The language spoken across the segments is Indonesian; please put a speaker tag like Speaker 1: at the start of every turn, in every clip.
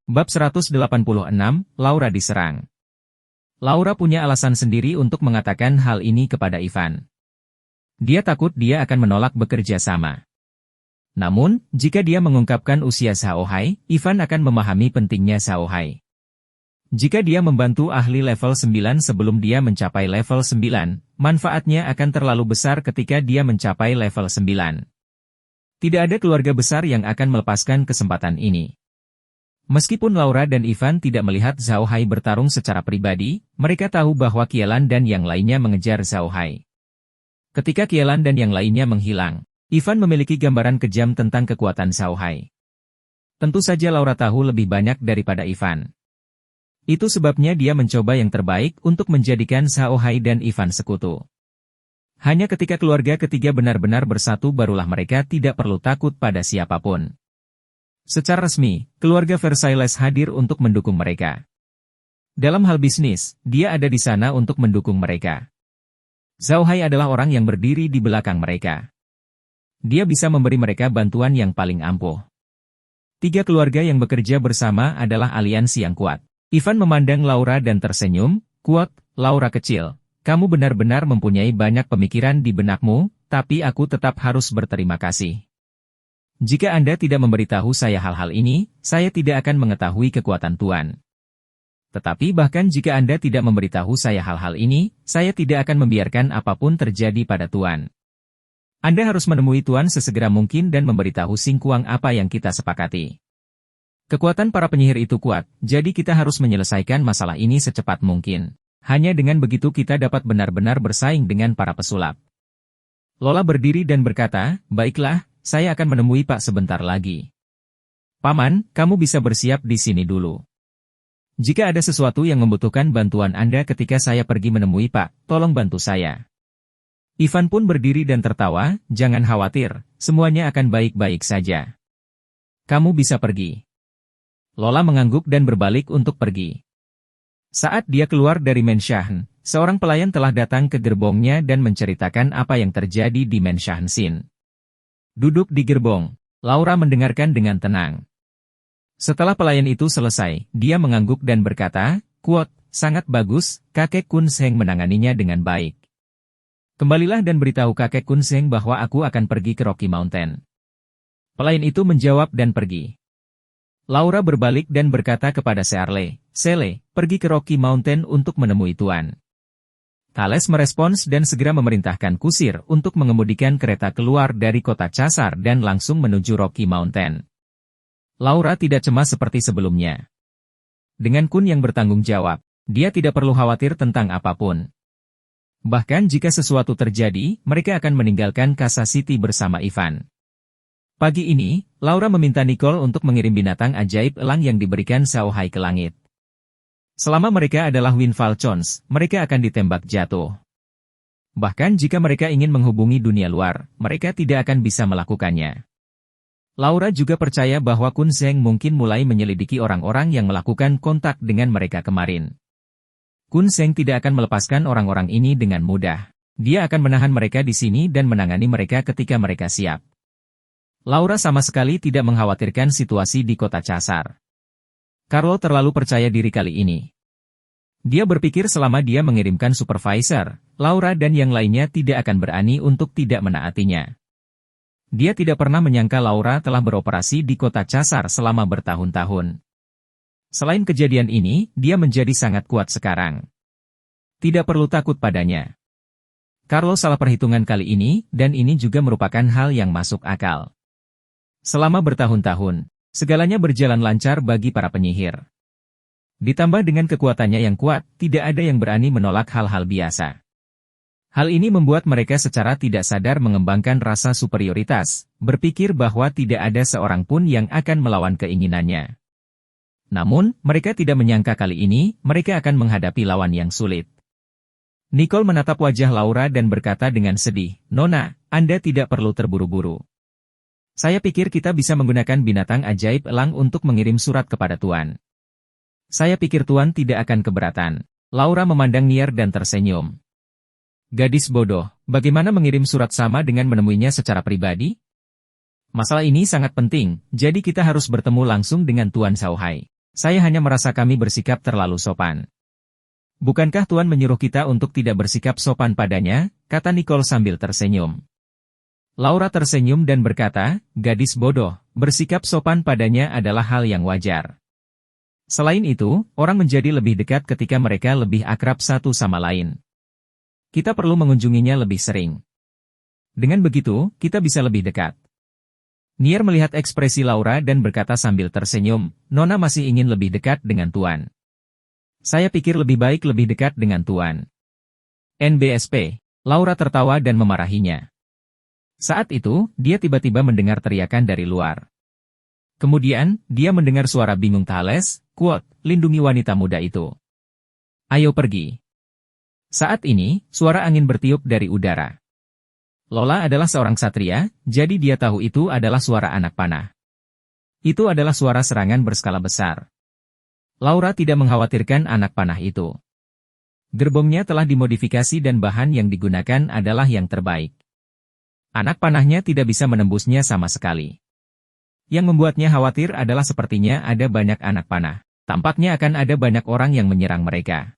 Speaker 1: Bab 186, Laura diserang. Laura punya alasan sendiri untuk mengatakan hal ini kepada Ivan. Dia takut dia akan menolak bekerja sama. Namun, jika dia mengungkapkan usia Xiaohai, Ivan akan memahami pentingnya Xiaohai. Jika dia membantu ahli level 9 sebelum dia mencapai level 9, manfaatnya akan terlalu besar ketika dia mencapai level 9. Tidak ada keluarga besar yang akan melepaskan kesempatan ini. Meskipun Laura dan Ivan tidak melihat Xiaohai bertarung secara pribadi, mereka tahu bahwa Qielan dan yang lainnya mengejar Xiaohai. Ketika Qielan dan yang lainnya menghilang, Ivan memiliki gambaran kejam tentang kekuatan Xiaohai. Tentu saja Laura tahu lebih banyak daripada Ivan. Itu sebabnya dia mencoba yang terbaik untuk menjadikan Xiaohai dan Ivan sekutu. Hanya ketika keluarga ketiga benar-benar bersatu barulah mereka tidak perlu takut pada siapapun. Secara resmi, keluarga Versailles hadir untuk mendukung mereka. Dalam hal bisnis, dia ada di sana untuk mendukung mereka. Xiaohai adalah orang yang berdiri di belakang mereka. Dia bisa memberi mereka bantuan yang paling ampuh. Tiga keluarga yang bekerja bersama adalah aliansi yang kuat. Ivan memandang Laura dan tersenyum, "Kuat, Laura kecil, kamu benar-benar mempunyai banyak pemikiran di benakmu, tapi aku tetap harus berterima kasih. Jika Anda tidak memberitahu saya hal-hal ini, saya tidak akan mengetahui kekuatan Tuan. Tetapi bahkan jika Anda tidak memberitahu saya hal-hal ini, saya tidak akan membiarkan apapun terjadi pada Tuan. Anda harus menemui Tuan sesegera mungkin dan memberitahu Xing Kuang apa yang kita sepakati. Kekuatan para penyihir itu kuat, jadi kita harus menyelesaikan masalah ini secepat mungkin. Hanya dengan begitu kita dapat benar-benar bersaing dengan para pesulap." Lola berdiri dan berkata, "Baiklah, saya akan menemui Pak sebentar lagi. Paman, kamu bisa bersiap di sini dulu. Jika ada sesuatu yang membutuhkan bantuan Anda ketika saya pergi menemui Pak, tolong bantu saya." Ivan pun berdiri dan tertawa, "Jangan khawatir, semuanya akan baik-baik saja. Kamu bisa pergi." Lola mengangguk dan berbalik untuk pergi. Saat dia keluar dari Menshahen, seorang pelayan telah datang ke gerbongnya dan menceritakan apa yang terjadi di Menshahen Sin. Duduk di gerbong, Laura mendengarkan dengan tenang. Setelah pelayan itu selesai, dia mengangguk dan berkata, "Kuat, sangat bagus, kakek Kun Seng menanganinya dengan baik. Kembalilah dan beritahu kakek Kun Seng bahwa aku akan pergi ke Rocky Mountain." Pelayan itu menjawab dan pergi. Laura berbalik dan berkata kepada Searle, "Sele, pergi ke Rocky Mountain untuk menemui Tuan." Thales merespons dan segera memerintahkan kusir untuk mengemudikan kereta keluar dari kota Casar dan langsung menuju Rocky Mountain. Laura tidak cemas seperti sebelumnya. Dengan Kun yang bertanggung jawab, dia tidak perlu khawatir tentang apapun. Bahkan jika sesuatu terjadi, mereka akan meninggalkan Casa City bersama Ivan. Pagi ini, Laura meminta Nicole untuk mengirim binatang ajaib elang yang diberikan Xiaohai ke langit. Selama mereka adalah Wind Falcons, mereka akan ditembak jatuh. Bahkan jika mereka ingin menghubungi dunia luar, mereka tidak akan bisa melakukannya. Laura juga percaya bahwa Kun Seng mungkin mulai menyelidiki orang-orang yang melakukan kontak dengan mereka kemarin. Kun Seng tidak akan melepaskan orang-orang ini dengan mudah. Dia akan menahan mereka di sini dan menangani mereka ketika mereka siap. Laura sama sekali tidak mengkhawatirkan situasi di kota Casar. Carlo terlalu percaya diri kali ini. Dia berpikir selama dia mengirimkan supervisor, Laura dan yang lainnya tidak akan berani untuk tidak menaatinya. Dia tidak pernah menyangka Laura telah beroperasi di kota Casar selama bertahun-tahun. Selain kejadian ini, dia menjadi sangat kuat sekarang. Tidak perlu takut padanya. Carlo salah perhitungan kali ini, dan ini juga merupakan hal yang masuk akal. Selama bertahun-tahun, segalanya berjalan lancar bagi para penyihir. Ditambah dengan kekuatannya yang kuat, tidak ada yang berani menolak hal-hal biasa. Hal ini membuat mereka secara tidak sadar mengembangkan rasa superioritas, berpikir bahwa tidak ada seorang pun yang akan melawan keinginannya. Namun, mereka tidak menyangka kali ini, mereka akan menghadapi lawan yang sulit. Nicole menatap wajah Laura dan berkata dengan sedih, "Nona, Anda tidak perlu terburu-buru. Saya pikir kita bisa menggunakan binatang ajaib elang untuk mengirim surat kepada Tuan." "Saya pikir Tuan tidak akan keberatan." Laura memandang Nier dan tersenyum. "Gadis bodoh, bagaimana mengirim surat sama dengan menemuinya secara pribadi? Masalah ini sangat penting, jadi kita harus bertemu langsung dengan Tuan Xiaohai. Saya hanya merasa kami bersikap terlalu sopan. Bukankah Tuan menyuruh kita untuk tidak bersikap sopan padanya, kata Nicole sambil tersenyum. Laura tersenyum dan berkata, gadis bodoh, bersikap sopan padanya adalah hal yang wajar. Selain itu, orang menjadi lebih dekat ketika mereka lebih akrab satu sama lain. Kita perlu mengunjunginya lebih sering. Dengan begitu, kita bisa lebih dekat. Nier melihat ekspresi Laura dan berkata sambil tersenyum, Nona masih ingin lebih dekat dengan Tuan. Saya pikir lebih baik lebih dekat dengan Tuan. NBSP. Laura tertawa dan memarahinya. Saat itu, dia tiba-tiba mendengar teriakan dari luar. Kemudian, dia mendengar suara bingung Thales, quote, lindungi wanita muda itu. Ayo pergi. Saat ini, suara angin bertiup dari udara. Lola adalah seorang satria, jadi dia tahu itu adalah suara anak panah. Itu adalah suara serangan berskala besar. Laura tidak mengkhawatirkan anak panah itu. Gerbongnya telah dimodifikasi dan bahan yang digunakan adalah yang terbaik. Anak panahnya tidak bisa menembusnya sama sekali. Yang membuatnya khawatir adalah sepertinya ada banyak anak panah. Tampaknya akan ada banyak orang yang menyerang mereka.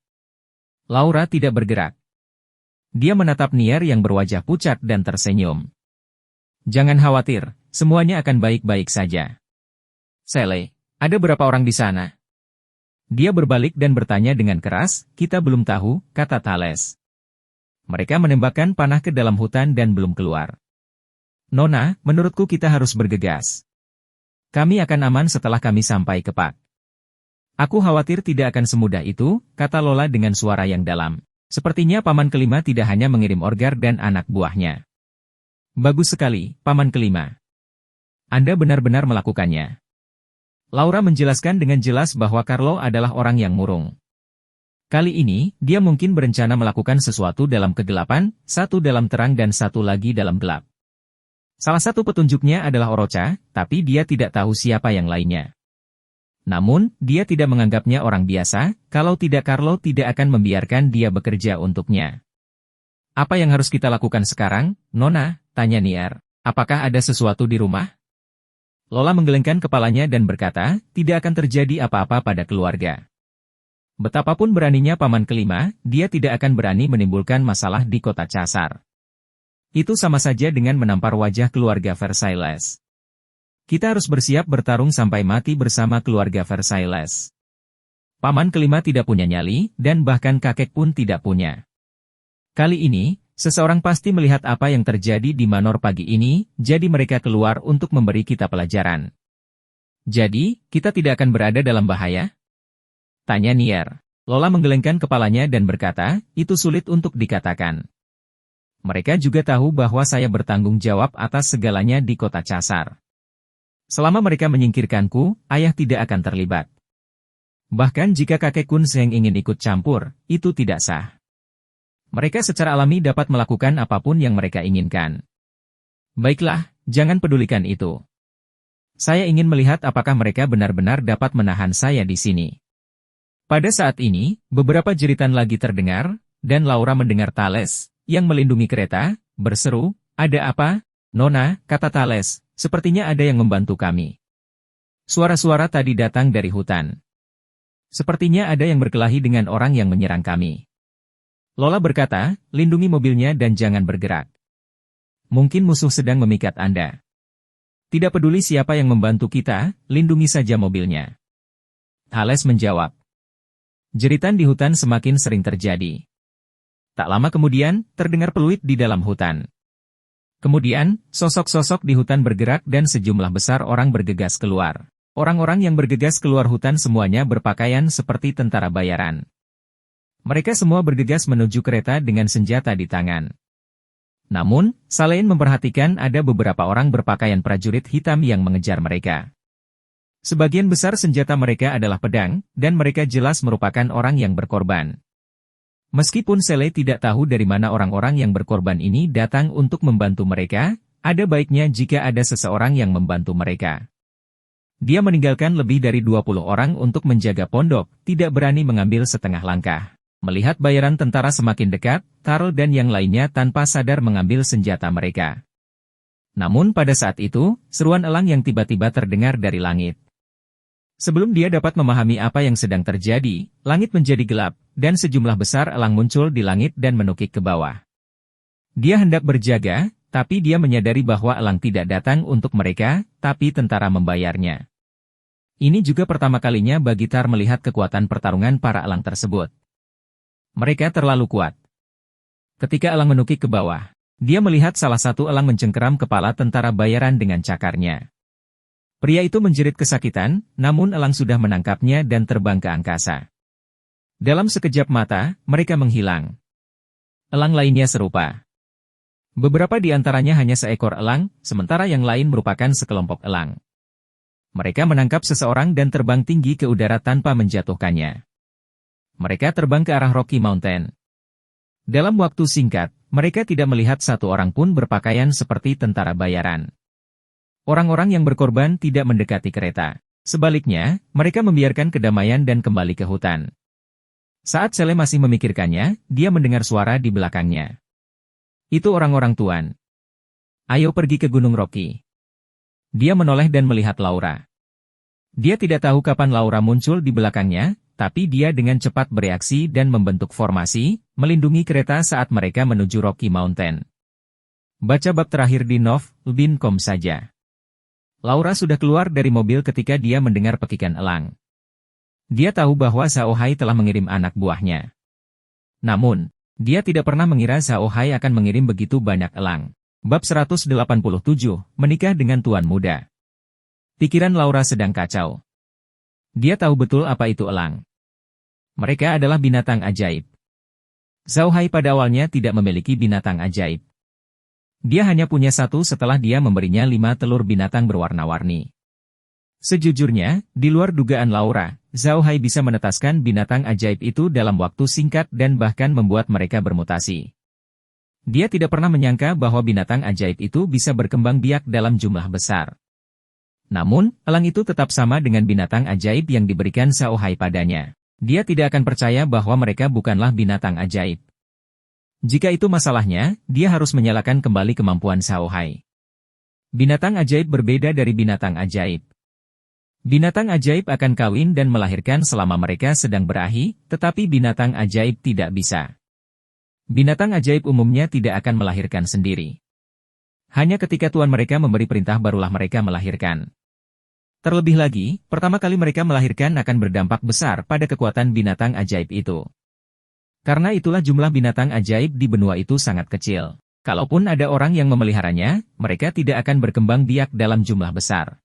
Speaker 1: Laura tidak bergerak. Dia menatap Nier yang berwajah pucat dan tersenyum. Jangan khawatir, semuanya akan baik-baik saja. Sele, ada berapa orang di sana? Dia berbalik dan bertanya dengan keras, kita belum tahu, kata Thales. Mereka menembakkan panah ke dalam hutan dan belum keluar. Nona, menurutku kita harus bergegas. Kami akan aman setelah kami sampai ke Pak. Aku khawatir tidak akan semudah itu, kata Lola dengan suara yang dalam. Sepertinya Paman Kelima tidak hanya mengirim Orgar dan anak buahnya. Bagus sekali, Paman Kelima. Anda benar-benar melakukannya. Laura menjelaskan dengan jelas bahwa Carlo adalah orang yang murung. Kali ini, dia mungkin berencana melakukan sesuatu dalam kegelapan, satu dalam terang dan satu lagi dalam gelap. Salah satu petunjuknya adalah Orocha, tapi dia tidak tahu siapa yang lainnya. Namun, dia tidak menganggapnya orang biasa, kalau tidak Carlo tidak akan membiarkan dia bekerja untuknya. Apa yang harus kita lakukan sekarang, Nona? Tanya Nier. Apakah ada sesuatu di rumah? Lola menggelengkan kepalanya dan berkata, tidak akan terjadi apa-apa pada keluarga. Betapapun beraninya Paman Kelima, dia tidak akan berani menimbulkan masalah di kota Casar. Itu sama saja dengan menampar wajah keluarga Versailles. Kita harus bersiap bertarung sampai mati bersama keluarga Versailles. Paman Kelima tidak punya nyali, dan bahkan kakek pun tidak punya. Kali ini, seseorang pasti melihat apa yang terjadi di Manor pagi ini, jadi mereka keluar untuk memberi kita pelajaran. Jadi, kita tidak akan berada dalam bahaya? Tanya Nier. Lola menggelengkan kepalanya dan berkata, itu sulit untuk dikatakan. Mereka juga tahu bahwa saya bertanggung jawab atas segalanya di kota Casar. Selama mereka menyingkirkanku, ayah tidak akan terlibat. Bahkan jika kakek Kun Seng ingin ikut campur, itu tidak sah. Mereka secara alami dapat melakukan apapun yang mereka inginkan. Baiklah, jangan pedulikan itu. Saya ingin melihat apakah mereka benar-benar dapat menahan saya di sini. Pada saat ini, beberapa jeritan lagi terdengar, dan Laura mendengar Thales, yang melindungi kereta, berseru, ada apa? Nona, kata Thales, sepertinya ada yang membantu kami. Suara-suara tadi datang dari hutan. Sepertinya ada yang berkelahi dengan orang yang menyerang kami. Lola berkata, lindungi mobilnya dan jangan bergerak. Mungkin musuh sedang memikat Anda. Tidak peduli siapa yang membantu kita, lindungi saja mobilnya. Thales menjawab. Jeritan di hutan semakin sering terjadi. Tak lama kemudian, terdengar peluit di dalam hutan. Kemudian, sosok-sosok di hutan bergerak dan sejumlah besar orang bergegas keluar. Orang-orang yang bergegas keluar hutan semuanya berpakaian seperti tentara bayaran. Mereka semua bergegas menuju kereta dengan senjata di tangan. Namun, Salein memperhatikan ada beberapa orang berpakaian prajurit hitam yang mengejar mereka. Sebagian besar senjata mereka adalah pedang, dan mereka jelas merupakan orang yang berkorban. Meskipun Sele tidak tahu dari mana orang-orang yang berkorban ini datang untuk membantu mereka, ada baiknya jika ada seseorang yang membantu mereka. Dia meninggalkan lebih dari 20 orang untuk menjaga pondok, tidak berani mengambil setengah langkah. Melihat bayaran tentara semakin dekat, Carl dan yang lainnya tanpa sadar mengambil senjata mereka. Namun pada saat itu, seruan elang yang tiba-tiba terdengar dari langit. Sebelum dia dapat memahami apa yang sedang terjadi, langit menjadi gelap, dan sejumlah besar elang muncul di langit dan menukik ke bawah. Dia hendak berjaga, tapi dia menyadari bahwa elang tidak datang untuk mereka, tapi tentara membayarnya. Ini juga pertama kalinya bagi Tar melihat kekuatan pertarungan para elang tersebut. Mereka terlalu kuat. Ketika elang menukik ke bawah, dia melihat salah satu elang mencengkeram kepala tentara bayaran dengan cakarnya. Pria itu menjerit kesakitan, namun elang sudah menangkapnya dan terbang ke angkasa. Dalam sekejap mata, mereka menghilang. Elang lainnya serupa. Beberapa di antaranya hanya seekor elang, sementara yang lain merupakan sekelompok elang. Mereka menangkap seseorang dan terbang tinggi ke udara tanpa menjatuhkannya. Mereka terbang ke arah Rocky Mountain. Dalam waktu singkat, mereka tidak melihat satu orang pun berpakaian seperti tentara bayaran. Orang-orang yang berkorban tidak mendekati kereta. Sebaliknya, mereka membiarkan kedamaian dan kembali ke hutan. Saat Sele masih memikirkannya, dia mendengar suara di belakangnya. Itu orang-orang Tuan. Ayo pergi ke Gunung Rocky. Dia menoleh dan melihat Laura. Dia tidak tahu kapan Laura muncul di belakangnya, tapi dia dengan cepat bereaksi dan membentuk formasi, melindungi kereta saat mereka menuju Rocky Mountain. Baca bab terakhir di novlbin.com saja. Laura sudah keluar dari mobil ketika dia mendengar pekikan elang. Dia tahu bahwa Zhao Hai telah mengirim anak buahnya. Namun, dia tidak pernah mengira Zhao Hai akan mengirim begitu banyak elang. Bab 187, menikah dengan tuan muda. Pikiran Laura sedang kacau. Dia tahu betul apa itu elang. Mereka adalah binatang ajaib. Zhao Hai pada awalnya tidak memiliki binatang ajaib. Dia hanya punya satu setelah dia memberinya 5 telur binatang berwarna-warni. Sejujurnya, di luar dugaan Laura, Zhao Hai bisa menetaskan binatang ajaib itu dalam waktu singkat dan bahkan membuat mereka bermutasi. Dia tidak pernah menyangka bahwa binatang ajaib itu bisa berkembang biak dalam jumlah besar. Namun, elang itu tetap sama dengan binatang ajaib yang diberikan Zhao Hai padanya. Dia tidak akan percaya bahwa mereka bukanlah binatang ajaib. Jika itu masalahnya, dia harus menyalakan kembali kemampuan Zhao Hai. Binatang ajaib berbeda dari binatang ajaib. Binatang ajaib akan kawin dan melahirkan selama mereka sedang berahi, tetapi binatang ajaib tidak bisa. Binatang ajaib umumnya tidak akan melahirkan sendiri. Hanya ketika tuan mereka memberi perintah barulah mereka melahirkan. Terlebih lagi, pertama kali mereka melahirkan akan berdampak besar pada kekuatan binatang ajaib itu. Karena itulah jumlah binatang ajaib di benua itu sangat kecil. Kalaupun ada orang yang memeliharanya, mereka tidak akan berkembang biak dalam jumlah besar.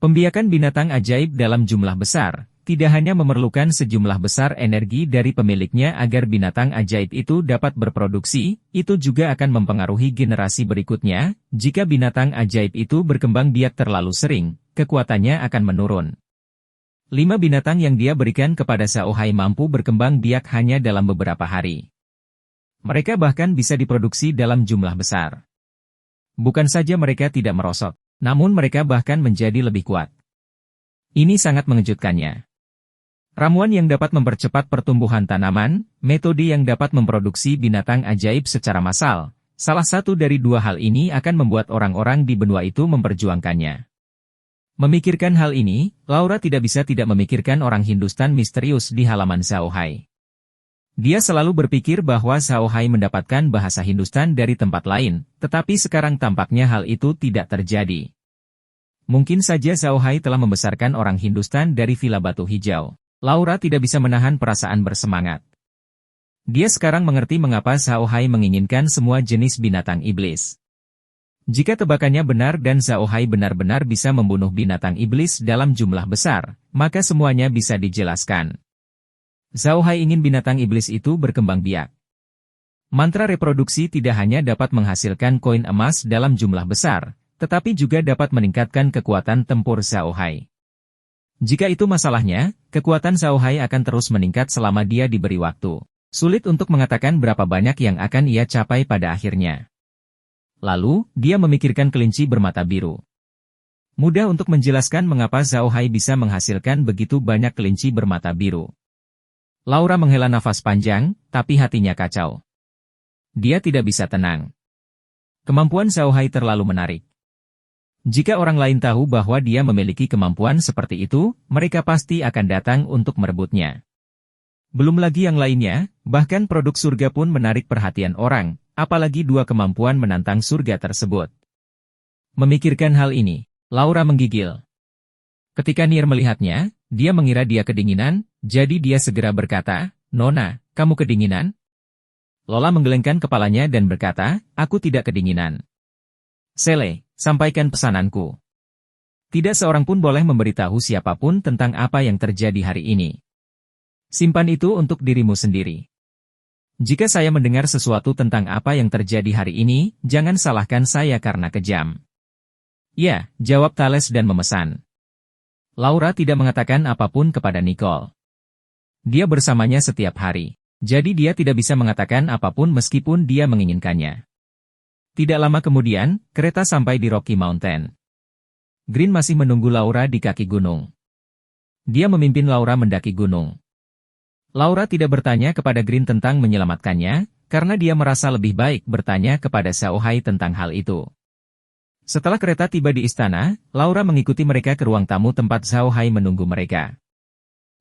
Speaker 1: Pembiakan binatang ajaib dalam jumlah besar, tidak hanya memerlukan sejumlah besar energi dari pemiliknya agar binatang ajaib itu dapat berproduksi, itu juga akan mempengaruhi generasi berikutnya. Jika binatang ajaib itu berkembang biak terlalu sering, kekuatannya akan menurun. 5 binatang yang dia berikan kepada Zhao Hai mampu berkembang biak hanya dalam beberapa hari. Mereka bahkan bisa diproduksi dalam jumlah besar. Bukan saja mereka tidak merosot, namun mereka bahkan menjadi lebih kuat. Ini sangat mengejutkannya. Ramuan yang dapat mempercepat pertumbuhan tanaman, metode yang dapat memproduksi binatang ajaib secara massal, salah satu dari dua hal ini akan membuat orang-orang di benua itu memperjuangkannya. Memikirkan hal ini, Laura tidak bisa tidak memikirkan orang Hindustan misterius di halaman Zhao Hai. Dia selalu berpikir bahwa Zhao Hai mendapatkan bahasa Hindustan dari tempat lain, tetapi sekarang tampaknya hal itu tidak terjadi. Mungkin saja Zhao Hai telah membesarkan orang Hindustan dari Villa Batu Hijau. Laura tidak bisa menahan perasaan bersemangat. Dia sekarang mengerti mengapa Zhao Hai menginginkan semua jenis binatang iblis. Jika tebakannya benar dan Zhao Hai benar-benar bisa membunuh binatang iblis dalam jumlah besar, maka semuanya bisa dijelaskan. Zhao Hai ingin binatang iblis itu berkembang biak. Mantra reproduksi tidak hanya dapat menghasilkan koin emas dalam jumlah besar, tetapi juga dapat meningkatkan kekuatan tempur Zhao Hai. Jika itu masalahnya, kekuatan Zhao Hai akan terus meningkat selama dia diberi waktu. Sulit untuk mengatakan berapa banyak yang akan ia capai pada akhirnya. Lalu, dia memikirkan kelinci bermata biru. Mudah untuk menjelaskan mengapa Zhao Hai bisa menghasilkan begitu banyak kelinci bermata biru. Laura menghela nafas panjang, tapi hatinya kacau. Dia tidak bisa tenang. Kemampuan Zhao Hai terlalu menarik. Jika orang lain tahu bahwa dia memiliki kemampuan seperti itu, mereka pasti akan datang untuk merebutnya. Belum lagi yang lainnya, bahkan produk surga pun menarik perhatian orang, apalagi dua kemampuan menantang surga tersebut. Memikirkan hal ini, Laura menggigil. Ketika Nier melihatnya, dia mengira dia kedinginan, jadi dia segera berkata, "Nona, kamu kedinginan?" Lola menggelengkan kepalanya dan berkata, "Aku tidak kedinginan." "Sele, sampaikan pesananku. Tidak seorang pun boleh memberitahu siapapun tentang apa yang terjadi hari ini. Simpan itu untuk dirimu sendiri. Jika saya mendengar sesuatu tentang apa yang terjadi hari ini, jangan salahkan saya karena kejam." "Ya," jawab Thales dan memesan. Laura tidak mengatakan apapun kepada Nicole. Dia bersamanya setiap hari, jadi dia tidak bisa mengatakan apapun meskipun dia menginginkannya. Tidak lama kemudian, kereta sampai di Rocky Mountain. Green masih menunggu Laura di kaki gunung. Dia memimpin Laura mendaki gunung. Laura tidak bertanya kepada Green tentang menyelamatkannya, karena dia merasa lebih baik bertanya kepada Xiao Hai tentang hal itu. Setelah kereta tiba di istana, Laura mengikuti mereka ke ruang tamu tempat Xiao Hai menunggu mereka.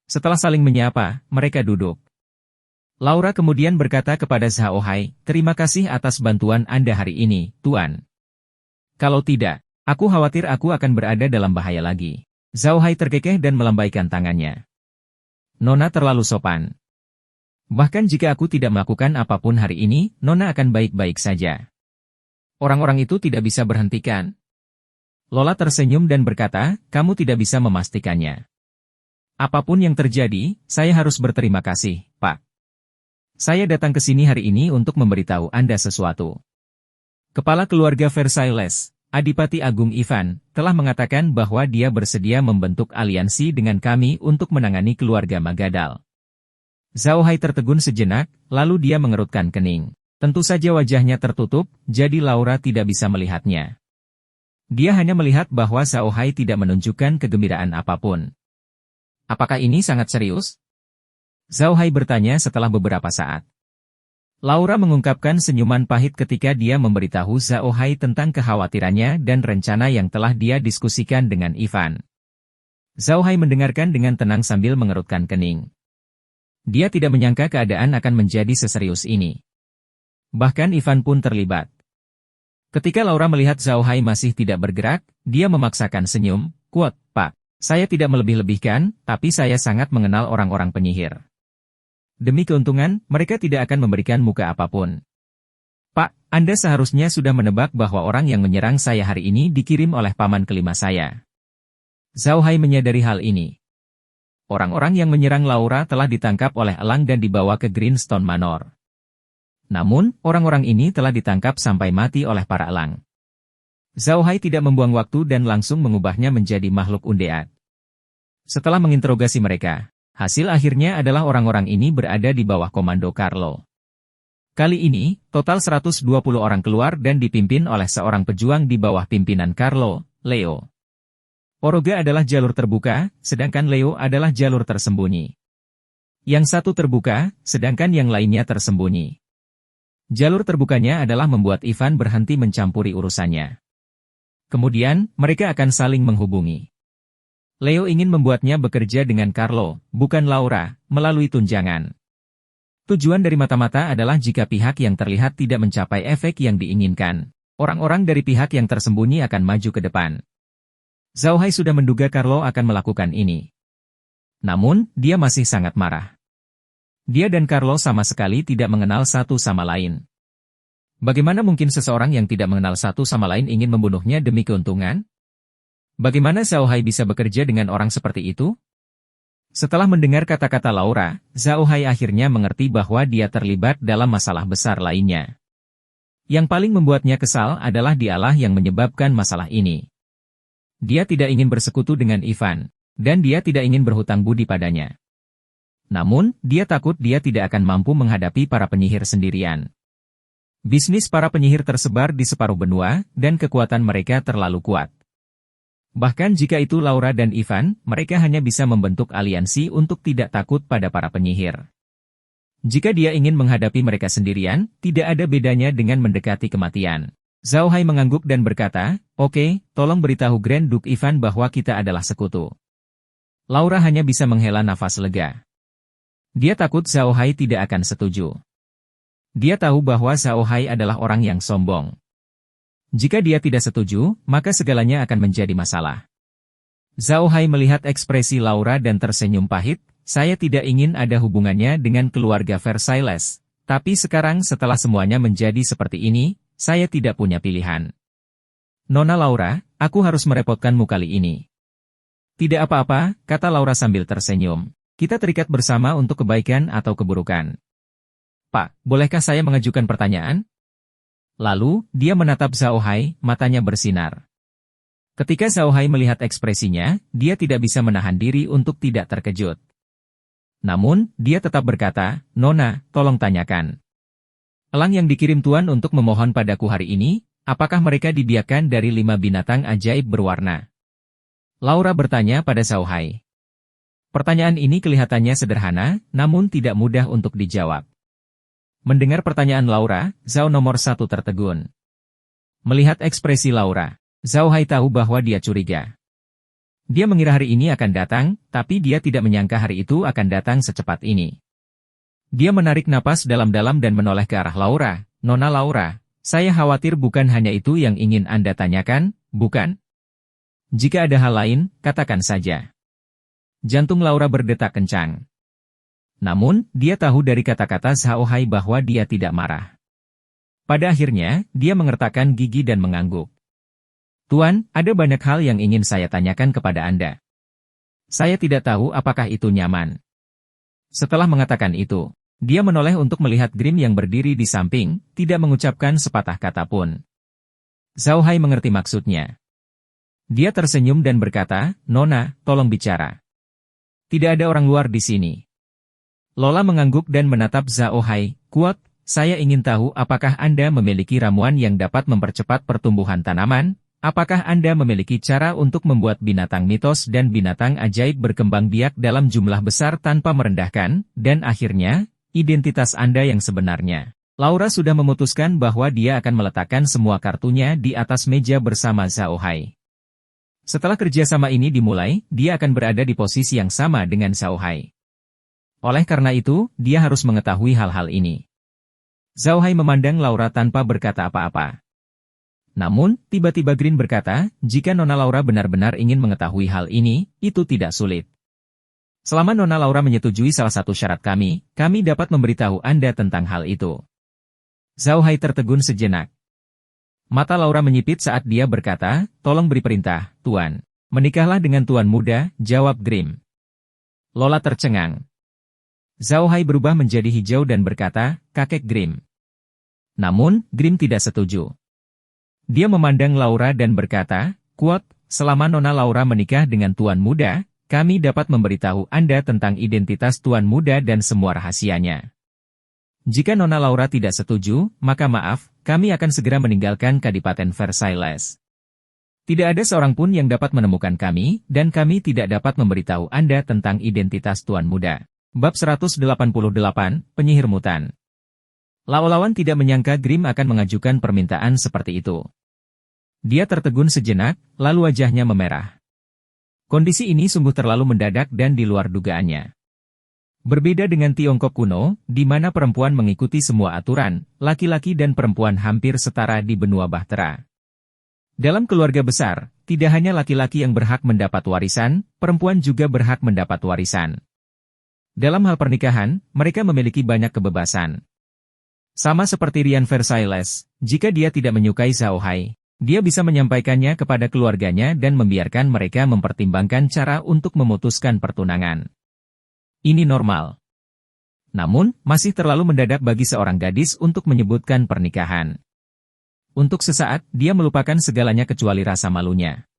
Speaker 1: Setelah saling menyapa, mereka duduk. Laura kemudian berkata kepada Xiao Hai, "Terima kasih atas bantuan Anda hari ini, Tuan. Kalau tidak, aku khawatir aku akan berada dalam bahaya lagi." Xiao Hai terkekeh dan melambaikan tangannya. "Nona terlalu sopan. Bahkan jika aku tidak melakukan apapun hari ini, Nona akan baik-baik saja. Orang-orang itu tidak bisa berhentikan." Lola tersenyum dan berkata, "Kamu tidak bisa memastikannya. Apapun yang terjadi, saya harus berterima kasih, Pak. Saya datang ke sini hari ini untuk memberitahu Anda sesuatu. Kepala keluarga Versailles, Adipati Agung Ivan, telah mengatakan bahwa dia bersedia membentuk aliansi dengan kami untuk menangani keluarga Magadal." Xiao Hai tertegun sejenak, lalu dia mengerutkan kening. Tentu saja wajahnya tertutup, jadi Laura tidak bisa melihatnya. Dia hanya melihat bahwa Xiao Hai tidak menunjukkan kegembiraan apapun. "Apakah ini sangat serius?" Xiao Hai bertanya setelah beberapa saat. Laura mengungkapkan senyuman pahit ketika dia memberitahu Xiao Hai tentang kekhawatirannya dan rencana yang telah dia diskusikan dengan Ivan. Xiao Hai mendengarkan dengan tenang sambil mengerutkan kening. Dia tidak menyangka keadaan akan menjadi seserius ini. Bahkan Ivan pun terlibat. Ketika Laura melihat Xiao Hai masih tidak bergerak, dia memaksakan senyum, "Kuat, Pak. Saya tidak melebih-lebihkan, tapi saya sangat mengenal orang-orang penyihir. Demi keuntungan, mereka tidak akan memberikan muka apapun. Pak, Anda seharusnya sudah menebak bahwa orang yang menyerang saya hari ini dikirim oleh paman kelima saya." Xiao Hai menyadari hal ini. Orang-orang yang menyerang Laura telah ditangkap oleh Elang dan dibawa ke Greenstone Manor. Namun, orang-orang ini telah ditangkap sampai mati oleh para elang. Xiao Hai tidak membuang waktu dan langsung mengubahnya menjadi makhluk undead. Setelah menginterogasi mereka, hasil akhirnya adalah orang-orang ini berada di bawah komando Carlo. Kali ini, total 120 orang keluar dan dipimpin oleh seorang pejuang di bawah pimpinan Carlo, Leo. Oroga adalah jalur terbuka, sedangkan Leo adalah jalur tersembunyi. Yang satu terbuka, sedangkan yang lainnya tersembunyi. Jalur terbukanya adalah membuat Ivan berhenti mencampuri urusannya. Kemudian, mereka akan saling menghubungi. Leo ingin membuatnya bekerja dengan Carlo, bukan Laura, melalui tunjangan. Tujuan dari mata-mata adalah jika pihak yang terlihat tidak mencapai efek yang diinginkan, orang-orang dari pihak yang tersembunyi akan maju ke depan. Xiao Hai sudah menduga Carlo akan melakukan ini. Namun, dia masih sangat marah. Dia dan Carlo sama sekali tidak mengenal satu sama lain. Bagaimana mungkin seseorang yang tidak mengenal satu sama lain ingin membunuhnya demi keuntungan? Bagaimana Xiao Hai bisa bekerja dengan orang seperti itu? Setelah mendengar kata-kata Laura, Xiao Hai akhirnya mengerti bahwa dia terlibat dalam masalah besar lainnya. Yang paling membuatnya kesal adalah dialah yang menyebabkan masalah ini. Dia tidak ingin bersekutu dengan Ivan, dan dia tidak ingin berhutang budi padanya. Namun, dia takut dia tidak akan mampu menghadapi para penyihir sendirian. Bisnis para penyihir tersebar di separuh benua, dan kekuatan mereka terlalu kuat. Bahkan jika itu Laura dan Ivan, mereka hanya bisa membentuk aliansi untuk tidak takut pada para penyihir. Jika dia ingin menghadapi mereka sendirian, tidak ada bedanya dengan mendekati kematian. Zhao Hai mengangguk dan berkata, "Oke, tolong beritahu Grand Duke Ivan bahwa kita adalah sekutu." Laura hanya bisa menghela nafas lega. Dia takut Zhao Hai tidak akan setuju. Dia tahu bahwa Zhao Hai adalah orang yang sombong. Jika dia tidak setuju, maka segalanya akan menjadi masalah. Zhao Hai melihat ekspresi Laura dan tersenyum pahit. "Saya tidak ingin ada hubungannya dengan keluarga Versailles. Tapi sekarang setelah semuanya menjadi seperti ini, saya tidak punya pilihan." "Nona Laura, aku harus merepotkanmu kali ini." "Tidak apa-apa," kata Laura sambil tersenyum. "Kita terikat bersama untuk kebaikan atau keburukan." "Pak, bolehkah saya mengajukan pertanyaan?" Lalu, dia menatap Zhao Hai, matanya bersinar. Ketika Zhao Hai melihat ekspresinya, dia tidak bisa menahan diri untuk tidak terkejut. Namun, dia tetap berkata, "Nona, tolong tanyakan. Elang yang dikirim Tuan untuk memohon padaku hari ini, apakah mereka dibiarkan dari 5 binatang ajaib berwarna?" Laura bertanya pada Zhao Hai. Pertanyaan ini kelihatannya sederhana, namun tidak mudah untuk dijawab. Mendengar pertanyaan Laura, Zhao nomor 1 tertegun. Melihat ekspresi Laura, Zhao Hai tahu bahwa dia curiga. Dia mengira hari ini akan datang, tapi dia tidak menyangka hari itu akan datang secepat ini. Dia menarik napas dalam-dalam dan menoleh ke arah Laura. "Nona Laura, saya khawatir bukan hanya itu yang ingin Anda tanyakan, bukan? Jika ada hal lain, katakan saja." Jantung Laura berdetak kencang. Namun, dia tahu dari kata-kata Zhao Hai bahwa dia tidak marah. Pada akhirnya, dia mengertakkan gigi dan mengangguk. "Tuan, ada banyak hal yang ingin saya tanyakan kepada Anda. Saya tidak tahu apakah itu nyaman." Setelah mengatakan itu, dia menoleh untuk melihat Grim yang berdiri di samping, tidak mengucapkan sepatah kata pun. Zhao Hai mengerti maksudnya. Dia tersenyum dan berkata, "Nona, tolong bicara. Tidak ada orang luar di sini." Lola mengangguk dan menatap Zhao Hai. "Kuat, saya ingin tahu apakah Anda memiliki ramuan yang dapat mempercepat pertumbuhan tanaman? Apakah Anda memiliki cara untuk membuat binatang mitos dan binatang ajaib berkembang biak dalam jumlah besar tanpa merendahkan? Dan akhirnya, identitas Anda yang sebenarnya." Laura sudah memutuskan bahwa dia akan meletakkan semua kartunya di atas meja bersama Zhao Hai. Setelah kerjasama ini dimulai, dia akan berada di posisi yang sama dengan Zhao Hai. Oleh karena itu, dia harus mengetahui hal-hal ini. Zhao Hai memandang Laura tanpa berkata apa-apa. Namun, tiba-tiba Green berkata, "Jika Nona Laura benar-benar ingin mengetahui hal ini, itu tidak sulit. Selama Nona Laura menyetujui salah satu syarat kami dapat memberitahu Anda tentang hal itu." Zhao Hai tertegun sejenak. Mata Laura menyipit saat dia berkata, "Tolong beri perintah, Tuan." "Menikahlah dengan Tuan muda," jawab Grim. Lola tercengang. Zhao Hai berubah menjadi hijau dan berkata, "Kakek Grim." Namun, Grim tidak setuju. Dia memandang Laura dan berkata, "Kuat, selama Nona Laura menikah dengan Tuan muda, kami dapat memberitahu Anda tentang identitas Tuan muda dan semua rahasianya. Jika Nona Laura tidak setuju, maka maaf, kami akan segera meninggalkan Kadipaten Versailles. Tidak ada seorang pun yang dapat menemukan kami, dan kami tidak dapat memberitahu Anda tentang identitas Tuan muda." Bab 188, Penyihir Mutan. Lawan tidak menyangka Grim akan mengajukan permintaan seperti itu. Dia tertegun sejenak, lalu wajahnya memerah. Kondisi ini sungguh terlalu mendadak dan di luar dugaannya. Berbeda dengan Tiongkok kuno, di mana perempuan mengikuti semua aturan, laki-laki dan perempuan hampir setara di benua Bahtera. Dalam keluarga besar, tidak hanya laki-laki yang berhak mendapat warisan, perempuan juga berhak mendapat warisan. Dalam hal pernikahan, mereka memiliki banyak kebebasan. Sama seperti Rian Versailles, jika dia tidak menyukai Zhao Hai, dia bisa menyampaikannya kepada keluarganya dan membiarkan mereka mempertimbangkan cara untuk memutuskan pertunangan. Ini normal. Namun, masih terlalu mendadak bagi seorang gadis untuk menyebutkan pernikahan. Untuk sesaat, dia melupakan segalanya kecuali rasa malunya.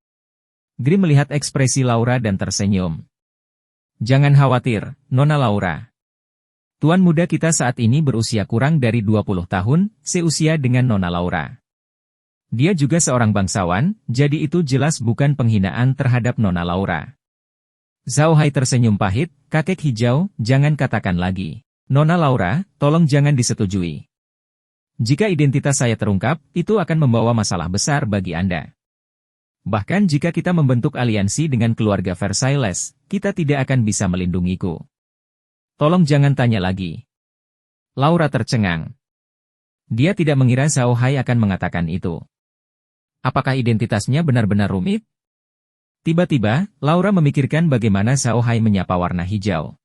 Speaker 1: Grim melihat ekspresi Laura dan tersenyum. "Jangan khawatir, Nona Laura. Tuan muda kita saat ini berusia kurang dari 20 tahun, seusia dengan Nona Laura. Dia juga seorang bangsawan, jadi itu jelas bukan penghinaan terhadap Nona Laura." Zhao Hai tersenyum pahit, "Kakek hijau, jangan katakan lagi. Nona Laura, tolong jangan disetujui." Jika identitas saya terungkap, itu akan membawa masalah besar bagi Anda. Bahkan jika kita membentuk aliansi dengan keluarga Versailles, kita tidak akan bisa melindungiku. Tolong jangan tanya lagi. Laura tercengang. Dia tidak mengira Zhao Hai akan mengatakan itu. Apakah identitasnya benar-benar rumit? Tiba-tiba, Laura memikirkan bagaimana Zhao Hai menyapa warna hijau.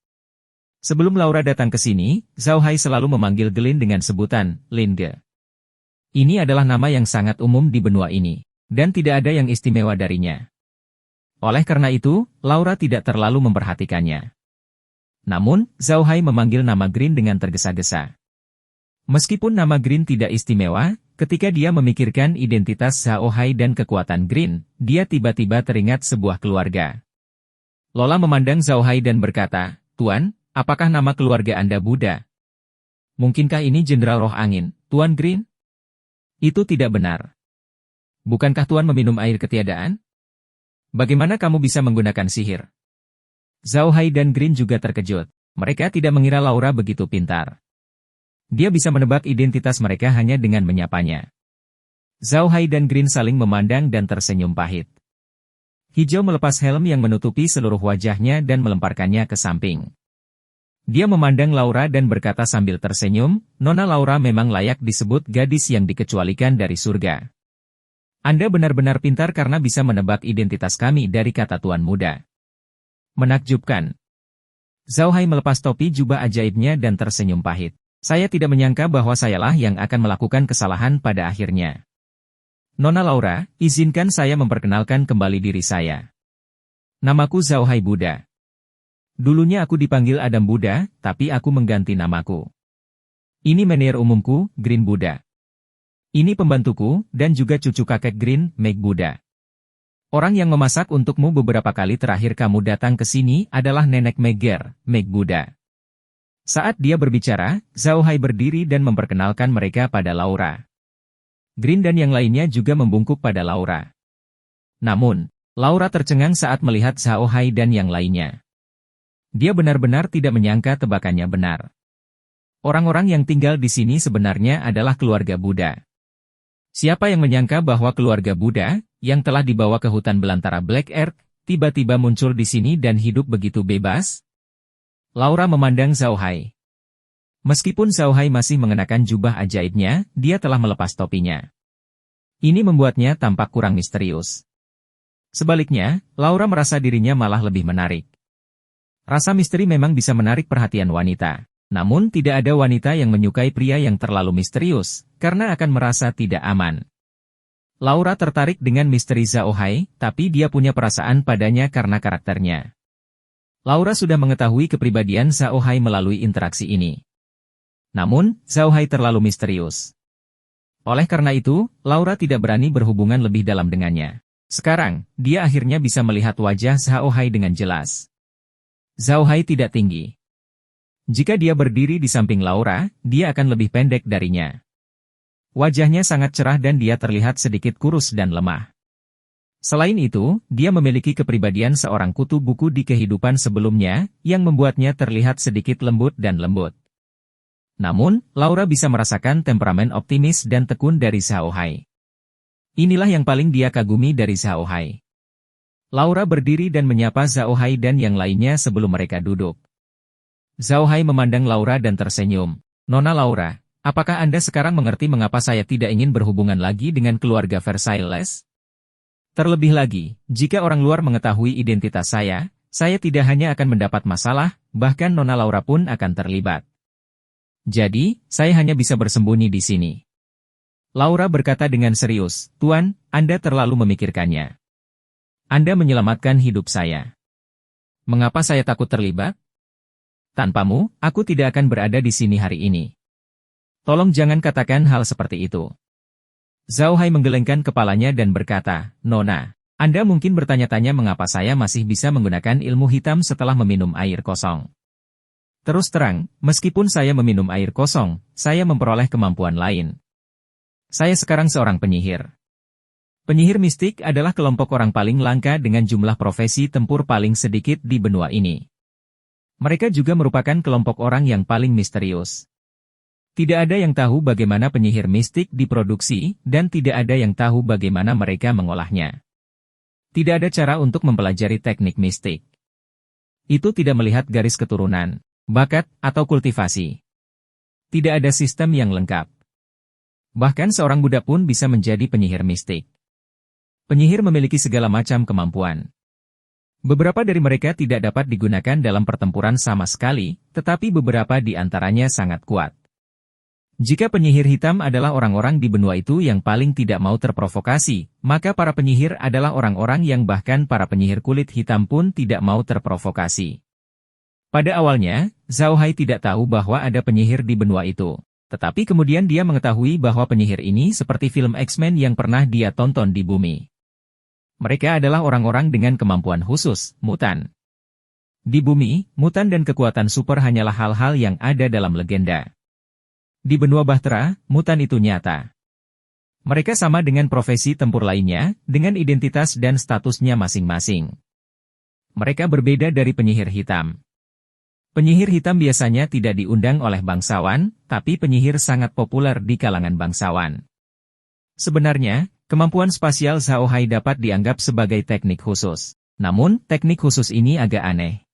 Speaker 1: Sebelum Laura datang ke sini, Zhao Hai selalu memanggil Gelin dengan sebutan Lin Ge. Ini adalah nama yang sangat umum di benua ini, dan tidak ada yang istimewa darinya. Oleh karena itu, Laura tidak terlalu memperhatikannya. Namun, Zhao Hai memanggil nama Green dengan tergesa-gesa. Meskipun nama Green tidak istimewa, ketika dia memikirkan identitas Zhao Hai dan kekuatan Green, dia tiba-tiba teringat sebuah keluarga. Lola memandang Zhao Hai dan berkata, "Tuan, apakah nama keluarga Anda Buddha? Mungkinkah ini Jenderal Roh Angin, Tuan Green?" Itu tidak benar. Bukankah Tuan meminum air ketiadaan? Bagaimana kamu bisa menggunakan sihir? Zhao Hai dan Green juga terkejut. Mereka tidak mengira Laura begitu pintar. Dia bisa menebak identitas mereka hanya dengan menyapanya. Zhao Hai dan Green saling memandang dan tersenyum pahit. Hijau melepas helm yang menutupi seluruh wajahnya dan melemparkannya ke samping. Dia memandang Laura dan berkata sambil tersenyum, "Nona Laura memang layak disebut gadis yang dikecualikan dari surga. Anda benar-benar pintar karena bisa menebak identitas kami dari kata tuan muda." Menakjubkan. Zhao Hai melepas topi jubah ajaibnya dan tersenyum pahit. "Saya tidak menyangka bahwa sayalah yang akan melakukan kesalahan pada akhirnya. Nona Laura, izinkan saya memperkenalkan kembali diri saya. Namaku Zhao Hai Buddha. Dulunya aku dipanggil Adam Buddha, tapi aku mengganti namaku. Ini menir umumku, Green Buddha. Ini pembantuku, dan juga cucu kakek Green, Meg Buddha. Orang yang memasak untukmu beberapa kali terakhir kamu datang ke sini adalah nenek Meger, Meg Buddha." Saat dia berbicara, Zhao Hai berdiri dan memperkenalkan mereka pada Laura. Green dan yang lainnya juga membungkuk pada Laura. Namun, Laura tercengang saat melihat Zhao Hai dan yang lainnya. Dia benar-benar tidak menyangka tebakannya benar. Orang-orang yang tinggal di sini sebenarnya adalah keluarga Buddha. Siapa yang menyangka bahwa keluarga Buddha, yang telah dibawa ke hutan belantara Black Earth, tiba-tiba muncul di sini dan hidup begitu bebas? Laura memandang Zhao Hai. Meskipun Zhao Hai masih mengenakan jubah ajaibnya, dia telah melepas topinya. Ini membuatnya tampak kurang misterius. Sebaliknya, Laura merasa dirinya malah lebih menarik. Rasa misteri memang bisa menarik perhatian wanita. Namun tidak ada wanita yang menyukai pria yang terlalu misterius, karena akan merasa tidak aman. Laura tertarik dengan misteri Zhao Hai, tapi dia punya perasaan padanya karena karakternya. Laura sudah mengetahui kepribadian Zhao Hai melalui interaksi ini. Namun, Zhao Hai terlalu misterius. Oleh karena itu, Laura tidak berani berhubungan lebih dalam dengannya. Sekarang, dia akhirnya bisa melihat wajah Zhao Hai dengan jelas. Zhao Hai tidak tinggi. Jika dia berdiri di samping Laura, dia akan lebih pendek darinya. Wajahnya sangat cerah dan dia terlihat sedikit kurus dan lemah. Selain itu, dia memiliki kepribadian seorang kutu buku di kehidupan sebelumnya, yang membuatnya terlihat sedikit lembut dan lembut. Namun, Laura bisa merasakan temperamen optimis dan tekun dari Zhao Hai. Inilah yang paling dia kagumi dari Zhao Hai. Laura berdiri dan menyapa Zhao Hai dan yang lainnya sebelum mereka duduk. Zhao Hai memandang Laura dan tersenyum. "Nona Laura, apakah Anda sekarang mengerti mengapa saya tidak ingin berhubungan lagi dengan keluarga Versailles? Terlebih lagi, jika orang luar mengetahui identitas saya tidak hanya akan mendapat masalah, bahkan Nona Laura pun akan terlibat. Jadi, saya hanya bisa bersembunyi di sini." Laura berkata dengan serius, "Tuan, Anda terlalu memikirkannya. Anda menyelamatkan hidup saya. Mengapa saya takut terlibat? Tanpamu, aku tidak akan berada di sini hari ini. Tolong jangan katakan hal seperti itu." Zhao Hai menggelengkan kepalanya dan berkata, "Nona, Anda mungkin bertanya-tanya mengapa saya masih bisa menggunakan ilmu hitam setelah meminum air kosong. Terus terang, meskipun saya meminum air kosong, saya memperoleh kemampuan lain. Saya sekarang seorang penyihir. Penyihir mistik adalah kelompok orang paling langka dengan jumlah profesi tempur paling sedikit di benua ini. Mereka juga merupakan kelompok orang yang paling misterius. Tidak ada yang tahu bagaimana penyihir mistik diproduksi, dan tidak ada yang tahu bagaimana mereka mengolahnya. Tidak ada cara untuk mempelajari teknik mistik. Itu tidak melihat garis keturunan, bakat, atau kultivasi. Tidak ada sistem yang lengkap. Bahkan seorang budak pun bisa menjadi penyihir mistik. Penyihir memiliki segala macam kemampuan. Beberapa dari mereka tidak dapat digunakan dalam pertempuran sama sekali, tetapi beberapa di antaranya sangat kuat. Jika penyihir hitam adalah orang-orang di benua itu yang paling tidak mau terprovokasi, maka para penyihir adalah orang-orang yang bahkan para penyihir kulit hitam pun tidak mau terprovokasi. Pada awalnya, Zhao Hai tidak tahu bahwa ada penyihir di benua itu. Tetapi kemudian dia mengetahui bahwa penyihir ini seperti film X-Men yang pernah dia tonton di bumi. Mereka adalah orang-orang dengan kemampuan khusus, mutan. Di bumi, mutan dan kekuatan super hanyalah hal-hal yang ada dalam legenda. Di benua Bahtera, mutan itu nyata. Mereka sama dengan profesi tempur lainnya, dengan identitas dan statusnya masing-masing. Mereka berbeda dari penyihir hitam. Penyihir hitam biasanya tidak diundang oleh bangsawan, tapi penyihir sangat populer di kalangan bangsawan. Sebenarnya, kemampuan spasial Zhao Hai dapat dianggap sebagai teknik khusus. Namun, teknik khusus ini agak aneh.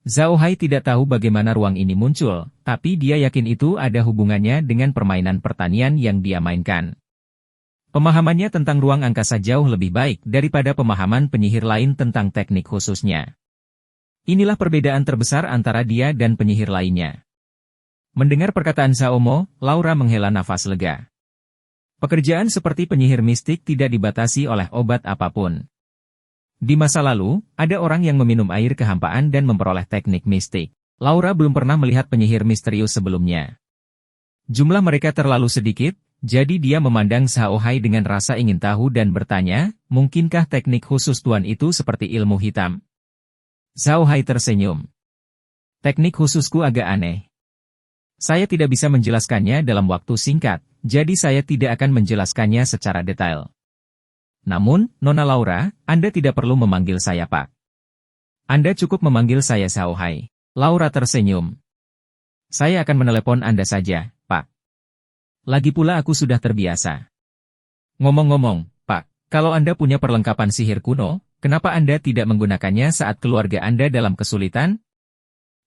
Speaker 1: Zhao Hai tidak tahu bagaimana ruang ini muncul, tapi dia yakin itu ada hubungannya dengan permainan pertanian yang dia mainkan. Pemahamannya tentang ruang angkasa jauh lebih baik daripada pemahaman penyihir lain tentang teknik khususnya. Inilah perbedaan terbesar antara dia dan penyihir lainnya. Mendengar perkataan Zhao Mo, Laura menghela nafas lega. Pekerjaan seperti penyihir mistik tidak dibatasi oleh obat apapun. Di masa lalu, ada orang yang meminum air kehampaan dan memperoleh teknik mistik. Laura belum pernah melihat penyihir misterius sebelumnya. Jumlah mereka terlalu sedikit, jadi dia memandang Zhao Hai dengan rasa ingin tahu dan bertanya, mungkinkah teknik khusus tuan itu seperti ilmu hitam? Zhao Hai tersenyum. Teknik khususku agak aneh. Saya tidak bisa menjelaskannya dalam waktu singkat. Jadi saya tidak akan menjelaskannya secara detail. Namun, Nona Laura, Anda tidak perlu memanggil saya Pak. Anda cukup memanggil saya Zhao Hai. Laura tersenyum. Saya akan menelepon Anda saja, Pak. Lagi pula aku sudah terbiasa. Ngomong-ngomong, Pak, kalau Anda punya perlengkapan sihir kuno, kenapa Anda tidak menggunakannya saat keluarga Anda dalam kesulitan?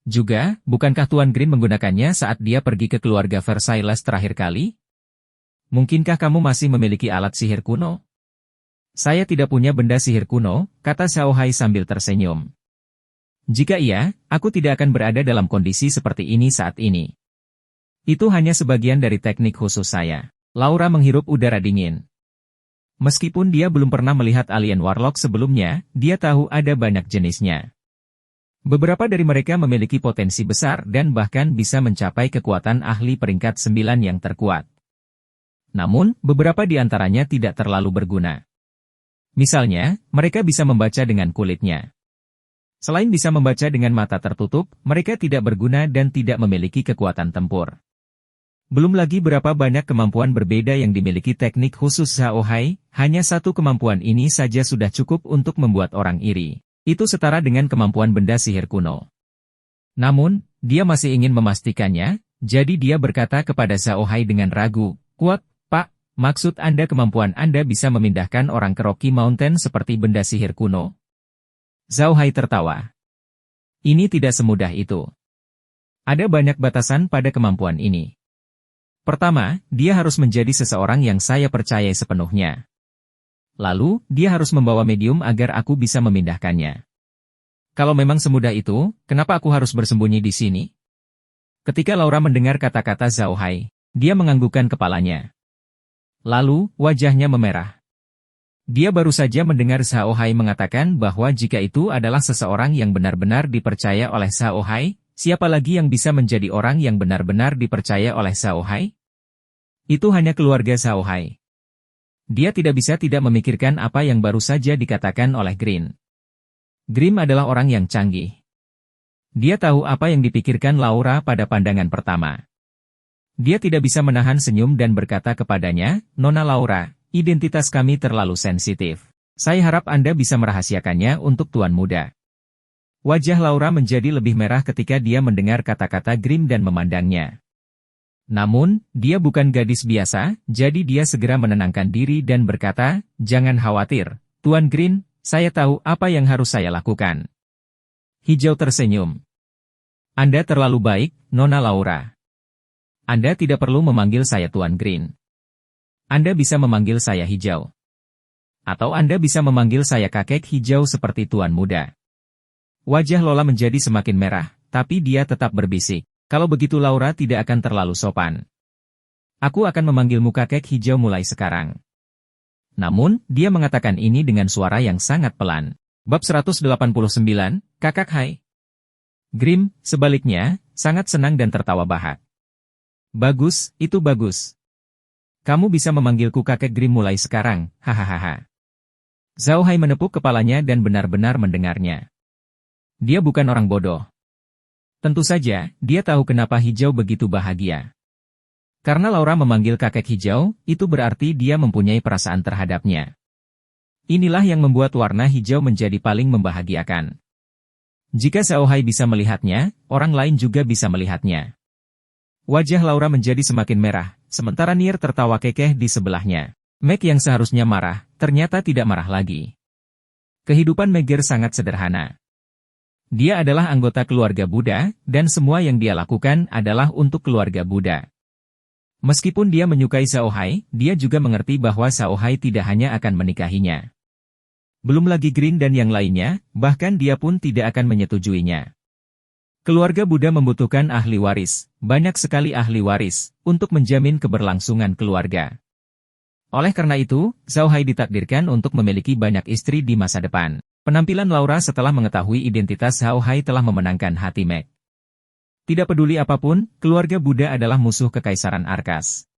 Speaker 1: Juga, bukankah Tuan Green menggunakannya saat dia pergi ke keluarga Versailles terakhir kali? Mungkinkah kamu masih memiliki alat sihir kuno? Saya tidak punya benda sihir kuno, kata Zhao Hai sambil tersenyum. Jika iya, aku tidak akan berada dalam kondisi seperti ini saat ini. Itu hanya sebagian dari teknik khusus saya. Laura menghirup udara dingin. Meskipun dia belum pernah melihat alien warlock sebelumnya, dia tahu ada banyak jenisnya. Beberapa dari mereka memiliki potensi besar dan bahkan bisa mencapai kekuatan ahli peringkat 9 yang terkuat. Namun, beberapa di antaranya tidak terlalu berguna. Misalnya, mereka bisa membaca dengan kulitnya. Selain bisa membaca dengan mata tertutup, mereka tidak berguna dan tidak memiliki kekuatan tempur. Belum lagi berapa banyak kemampuan berbeda yang dimiliki teknik khusus Zhao Hai, hanya satu kemampuan ini saja sudah cukup untuk membuat orang iri. Itu setara dengan kemampuan benda sihir kuno. Namun, dia masih ingin memastikannya, jadi dia berkata kepada Zhao Hai dengan ragu, "Kuat, Pak, maksud Anda kemampuan Anda bisa memindahkan orang ke Rocky Mountain seperti benda sihir kuno?" Zhao Hai tertawa. Ini tidak semudah itu. Ada banyak batasan pada kemampuan ini. Pertama, dia harus menjadi seseorang yang saya percayai sepenuhnya. Lalu, dia harus membawa medium agar aku bisa memindahkannya. Kalau memang semudah itu, kenapa aku harus bersembunyi di sini? Ketika Laura mendengar kata-kata Zhao Hai, dia menganggukkan kepalanya. Lalu, wajahnya memerah. Dia baru saja mendengar Zhao Hai mengatakan bahwa jika itu adalah seseorang yang benar-benar dipercaya oleh Zhao Hai, siapa lagi yang bisa menjadi orang yang benar-benar dipercaya oleh Zhao Hai? Itu hanya keluarga Zhao Hai. Dia tidak bisa tidak memikirkan apa yang baru saja dikatakan oleh Green. Grimm adalah orang yang canggih. Dia tahu apa yang dipikirkan Laura pada pandangan pertama. Dia tidak bisa menahan senyum dan berkata kepadanya, "Nona Laura, identitas kami terlalu sensitif. Saya harap Anda bisa merahasiakannya untuk Tuan Muda." Wajah Laura menjadi lebih merah ketika dia mendengar kata-kata Grimm dan memandangnya. Namun, dia bukan gadis biasa, jadi dia segera menenangkan diri dan berkata, "Jangan khawatir, Tuan Green, saya tahu apa yang harus saya lakukan." Hijau tersenyum. "Anda terlalu baik, Nona Laura. Anda tidak perlu memanggil saya Tuan Green. Anda bisa memanggil saya Hijau. Atau Anda bisa memanggil saya kakek hijau seperti Tuan Muda." Wajah Lola menjadi semakin merah, tapi dia tetap berbisik. "Kalau begitu Laura tidak akan terlalu sopan. Aku akan memanggilmu kakek hijau mulai sekarang." Namun, dia mengatakan ini dengan suara yang sangat pelan. Bab 189, Kakak Hai. Grim, sebaliknya, sangat senang dan tertawa bahak. "Bagus, itu bagus. Kamu bisa memanggilku kakek Grim mulai sekarang, hahaha." Zhao Hai menepuk kepalanya dan benar-benar mendengarnya. Dia bukan orang bodoh. Tentu saja, dia tahu kenapa Hijau begitu bahagia. Karena Laura memanggil kakek hijau, itu berarti dia mempunyai perasaan terhadapnya. Inilah yang membuat warna hijau menjadi paling membahagiakan. Jika Zhao Hai bisa melihatnya, orang lain juga bisa melihatnya. Wajah Laura menjadi semakin merah, sementara Nier tertawa kekeh di sebelahnya. Meg yang seharusnya marah, ternyata tidak marah lagi. Kehidupan Megger sangat sederhana. Dia adalah anggota keluarga Buddha, dan semua yang dia lakukan adalah untuk keluarga Buddha. Meskipun dia menyukai Zhao Hai, dia juga mengerti bahwa Zhao Hai tidak hanya akan menikahinya. Belum lagi Green dan yang lainnya, bahkan dia pun tidak akan menyetujuinya. Keluarga Buddha membutuhkan ahli waris, banyak sekali ahli waris, untuk menjamin keberlangsungan keluarga. Oleh karena itu, Zhao Hai ditakdirkan untuk memiliki banyak istri di masa depan. Penampilan Laura setelah mengetahui identitas Zhao Hai telah memenangkan hati Meg. Tidak peduli apapun, keluarga Buddha adalah musuh kekaisaran Arkas.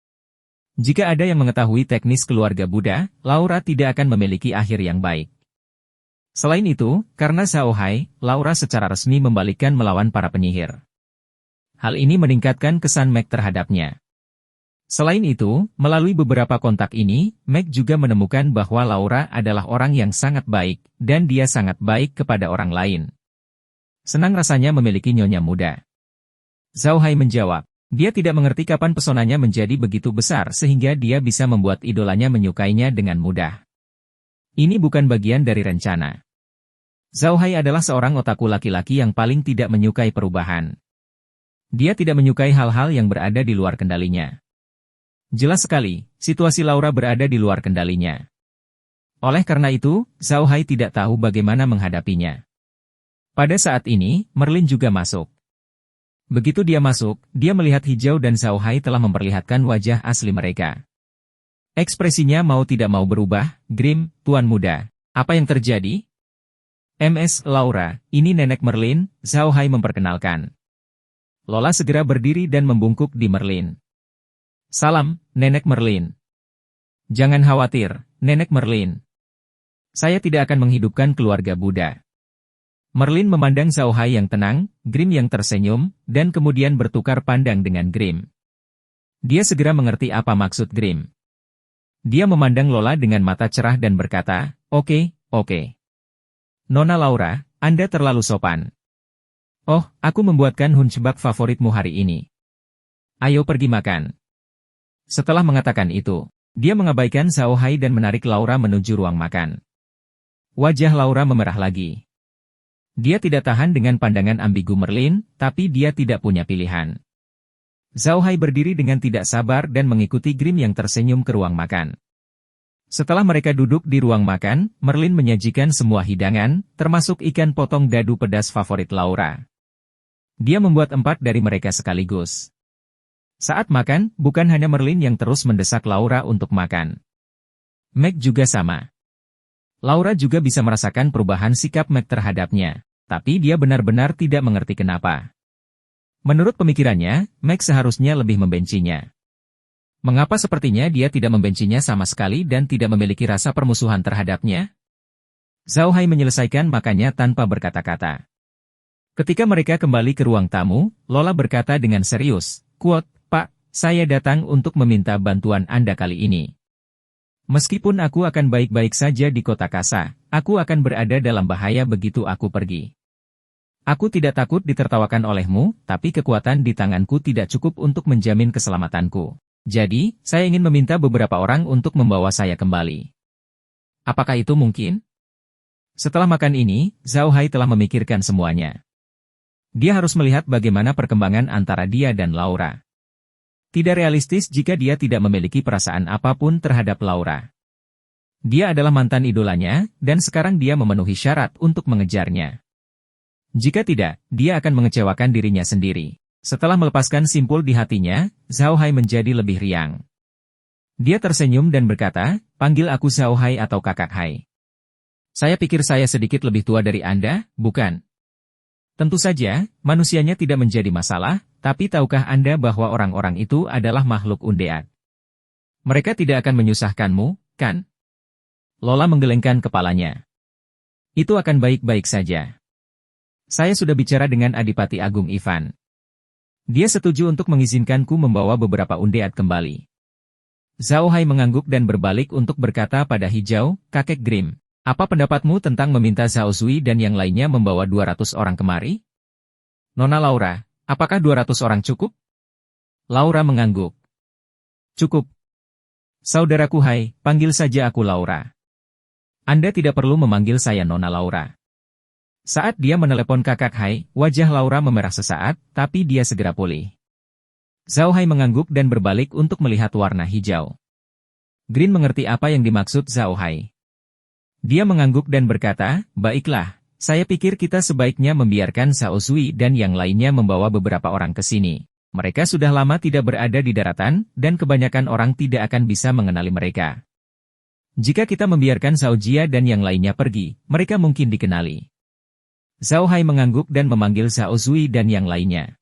Speaker 1: Jika ada yang mengetahui teknis keluarga Buddha, Laura tidak akan memiliki akhir yang baik. Selain itu, karena Zhao Hai, Laura secara resmi membalikkan melawan para penyihir. Hal ini meningkatkan kesan Meg terhadapnya. Selain itu, melalui beberapa kontak ini, Meg juga menemukan bahwa Laura adalah orang yang sangat baik, dan dia sangat baik kepada orang lain. Senang rasanya memiliki nyonya muda. Zhao Hai menjawab, dia tidak mengerti kapan pesonanya menjadi begitu besar sehingga dia bisa membuat idolanya menyukainya dengan mudah. Ini bukan bagian dari rencana. Zhao Hai adalah seorang otaku laki-laki yang paling tidak menyukai perubahan. Dia tidak menyukai hal-hal yang berada di luar kendalinya. Jelas sekali, situasi Laura berada di luar kendalinya. Oleh karena itu, Zhao Hai tidak tahu bagaimana menghadapinya. Pada saat ini, Merlin juga masuk. Begitu dia masuk, dia melihat Hijau dan Zhao Hai telah memperlihatkan wajah asli mereka. Ekspresinya mau tidak mau berubah. "Grim, Tuan Muda. Apa yang terjadi?" "MS Laura, ini Nenek Merlin," Zhao Hai memperkenalkan. Lola segera berdiri dan membungkuk di Merlin. "Salam, Nenek Merlin." "Jangan khawatir, Nenek Merlin. Saya tidak akan menghidupkan keluarga Buddha." Merlin memandang Zhao Hai yang tenang, Grim yang tersenyum, dan kemudian bertukar pandang dengan Grim. Dia segera mengerti apa maksud Grim. Dia memandang Lola dengan mata cerah dan berkata, Oke. Nona Laura, Anda terlalu sopan. Oh, aku membuatkan hunchback favoritmu hari ini. Ayo pergi makan." Setelah mengatakan itu, dia mengabaikan Zhao Hai dan menarik Laura menuju ruang makan. Wajah Laura memerah lagi. Dia tidak tahan dengan pandangan ambigu Merlin, tapi dia tidak punya pilihan. Zhao Hai berdiri dengan tidak sabar dan mengikuti Grim yang tersenyum ke ruang makan. Setelah mereka duduk di ruang makan, Merlin menyajikan semua hidangan, termasuk ikan potong dadu pedas favorit Laura. Dia membuat 4 dari mereka sekaligus. Saat makan, bukan hanya Merlin yang terus mendesak Laura untuk makan. Meg juga sama. Laura juga bisa merasakan perubahan sikap Meg terhadapnya, tapi dia benar-benar tidak mengerti kenapa. Menurut pemikirannya, Meg seharusnya lebih membencinya. Mengapa sepertinya dia tidak membencinya sama sekali dan tidak memiliki rasa permusuhan terhadapnya? Zhao Hai menyelesaikan makannya tanpa berkata-kata. Ketika mereka kembali ke ruang tamu, Lola berkata dengan serius, "Quote, Pak, saya datang untuk meminta bantuan Anda kali ini. Meskipun aku akan baik-baik saja di kota Kasa, aku akan berada dalam bahaya begitu aku pergi." Aku tidak takut ditertawakan olehmu, tapi kekuatan di tanganku tidak cukup untuk menjamin keselamatanku. Jadi, saya ingin meminta beberapa orang untuk membawa saya kembali. Apakah itu mungkin? Setelah makan ini, Zhao Hai telah memikirkan semuanya. Dia harus melihat bagaimana perkembangan antara dia dan Laura. Tidak realistis jika dia tidak memiliki perasaan apapun terhadap Laura. Dia adalah mantan idolanya, dan sekarang dia memenuhi syarat untuk mengejarnya. Jika tidak, dia akan mengecewakan dirinya sendiri. Setelah melepaskan simpul di hatinya, Zhao Hai menjadi lebih riang. Dia tersenyum dan berkata, "Panggil aku Zhao Hai atau Kakak Hai. Saya pikir saya sedikit lebih tua dari Anda, bukan?" Tentu saja, manusianya tidak menjadi masalah, tapi tahukah Anda bahwa orang-orang itu adalah makhluk undead? Mereka tidak akan menyusahkanmu, kan? Lola menggelengkan kepalanya. Itu akan baik-baik saja. Saya sudah bicara dengan Adipati Agung Ivan. Dia setuju untuk mengizinkanku membawa beberapa undead kembali. Zhao Hai mengangguk dan berbalik untuk berkata pada Hijau, "Kakek Grim, apa pendapatmu tentang meminta Zhao Zui dan yang lainnya membawa 200 orang kemari?" "Nona Laura, apakah 200 orang cukup?" Laura mengangguk. "Cukup. Saudaraku Hai, panggil saja aku Laura. Anda tidak perlu memanggil saya Nona Laura." Saat dia menelepon Kakak Hai, wajah Laura memerah sesaat, tapi dia segera pulih. Zhao Hai mengangguk dan berbalik untuk melihat warna hijau. Green mengerti apa yang dimaksud Zhao Hai. Dia mengangguk dan berkata, "Baiklah, saya pikir kita sebaiknya membiarkan Zhao Zui dan yang lainnya membawa beberapa orang ke sini. Mereka sudah lama tidak berada di daratan, dan kebanyakan orang tidak akan bisa mengenali mereka. Jika kita membiarkan Zhao Jia dan yang lainnya pergi, mereka mungkin dikenali." Zhao Hai mengangguk dan memanggil Zhao Zui dan yang lainnya.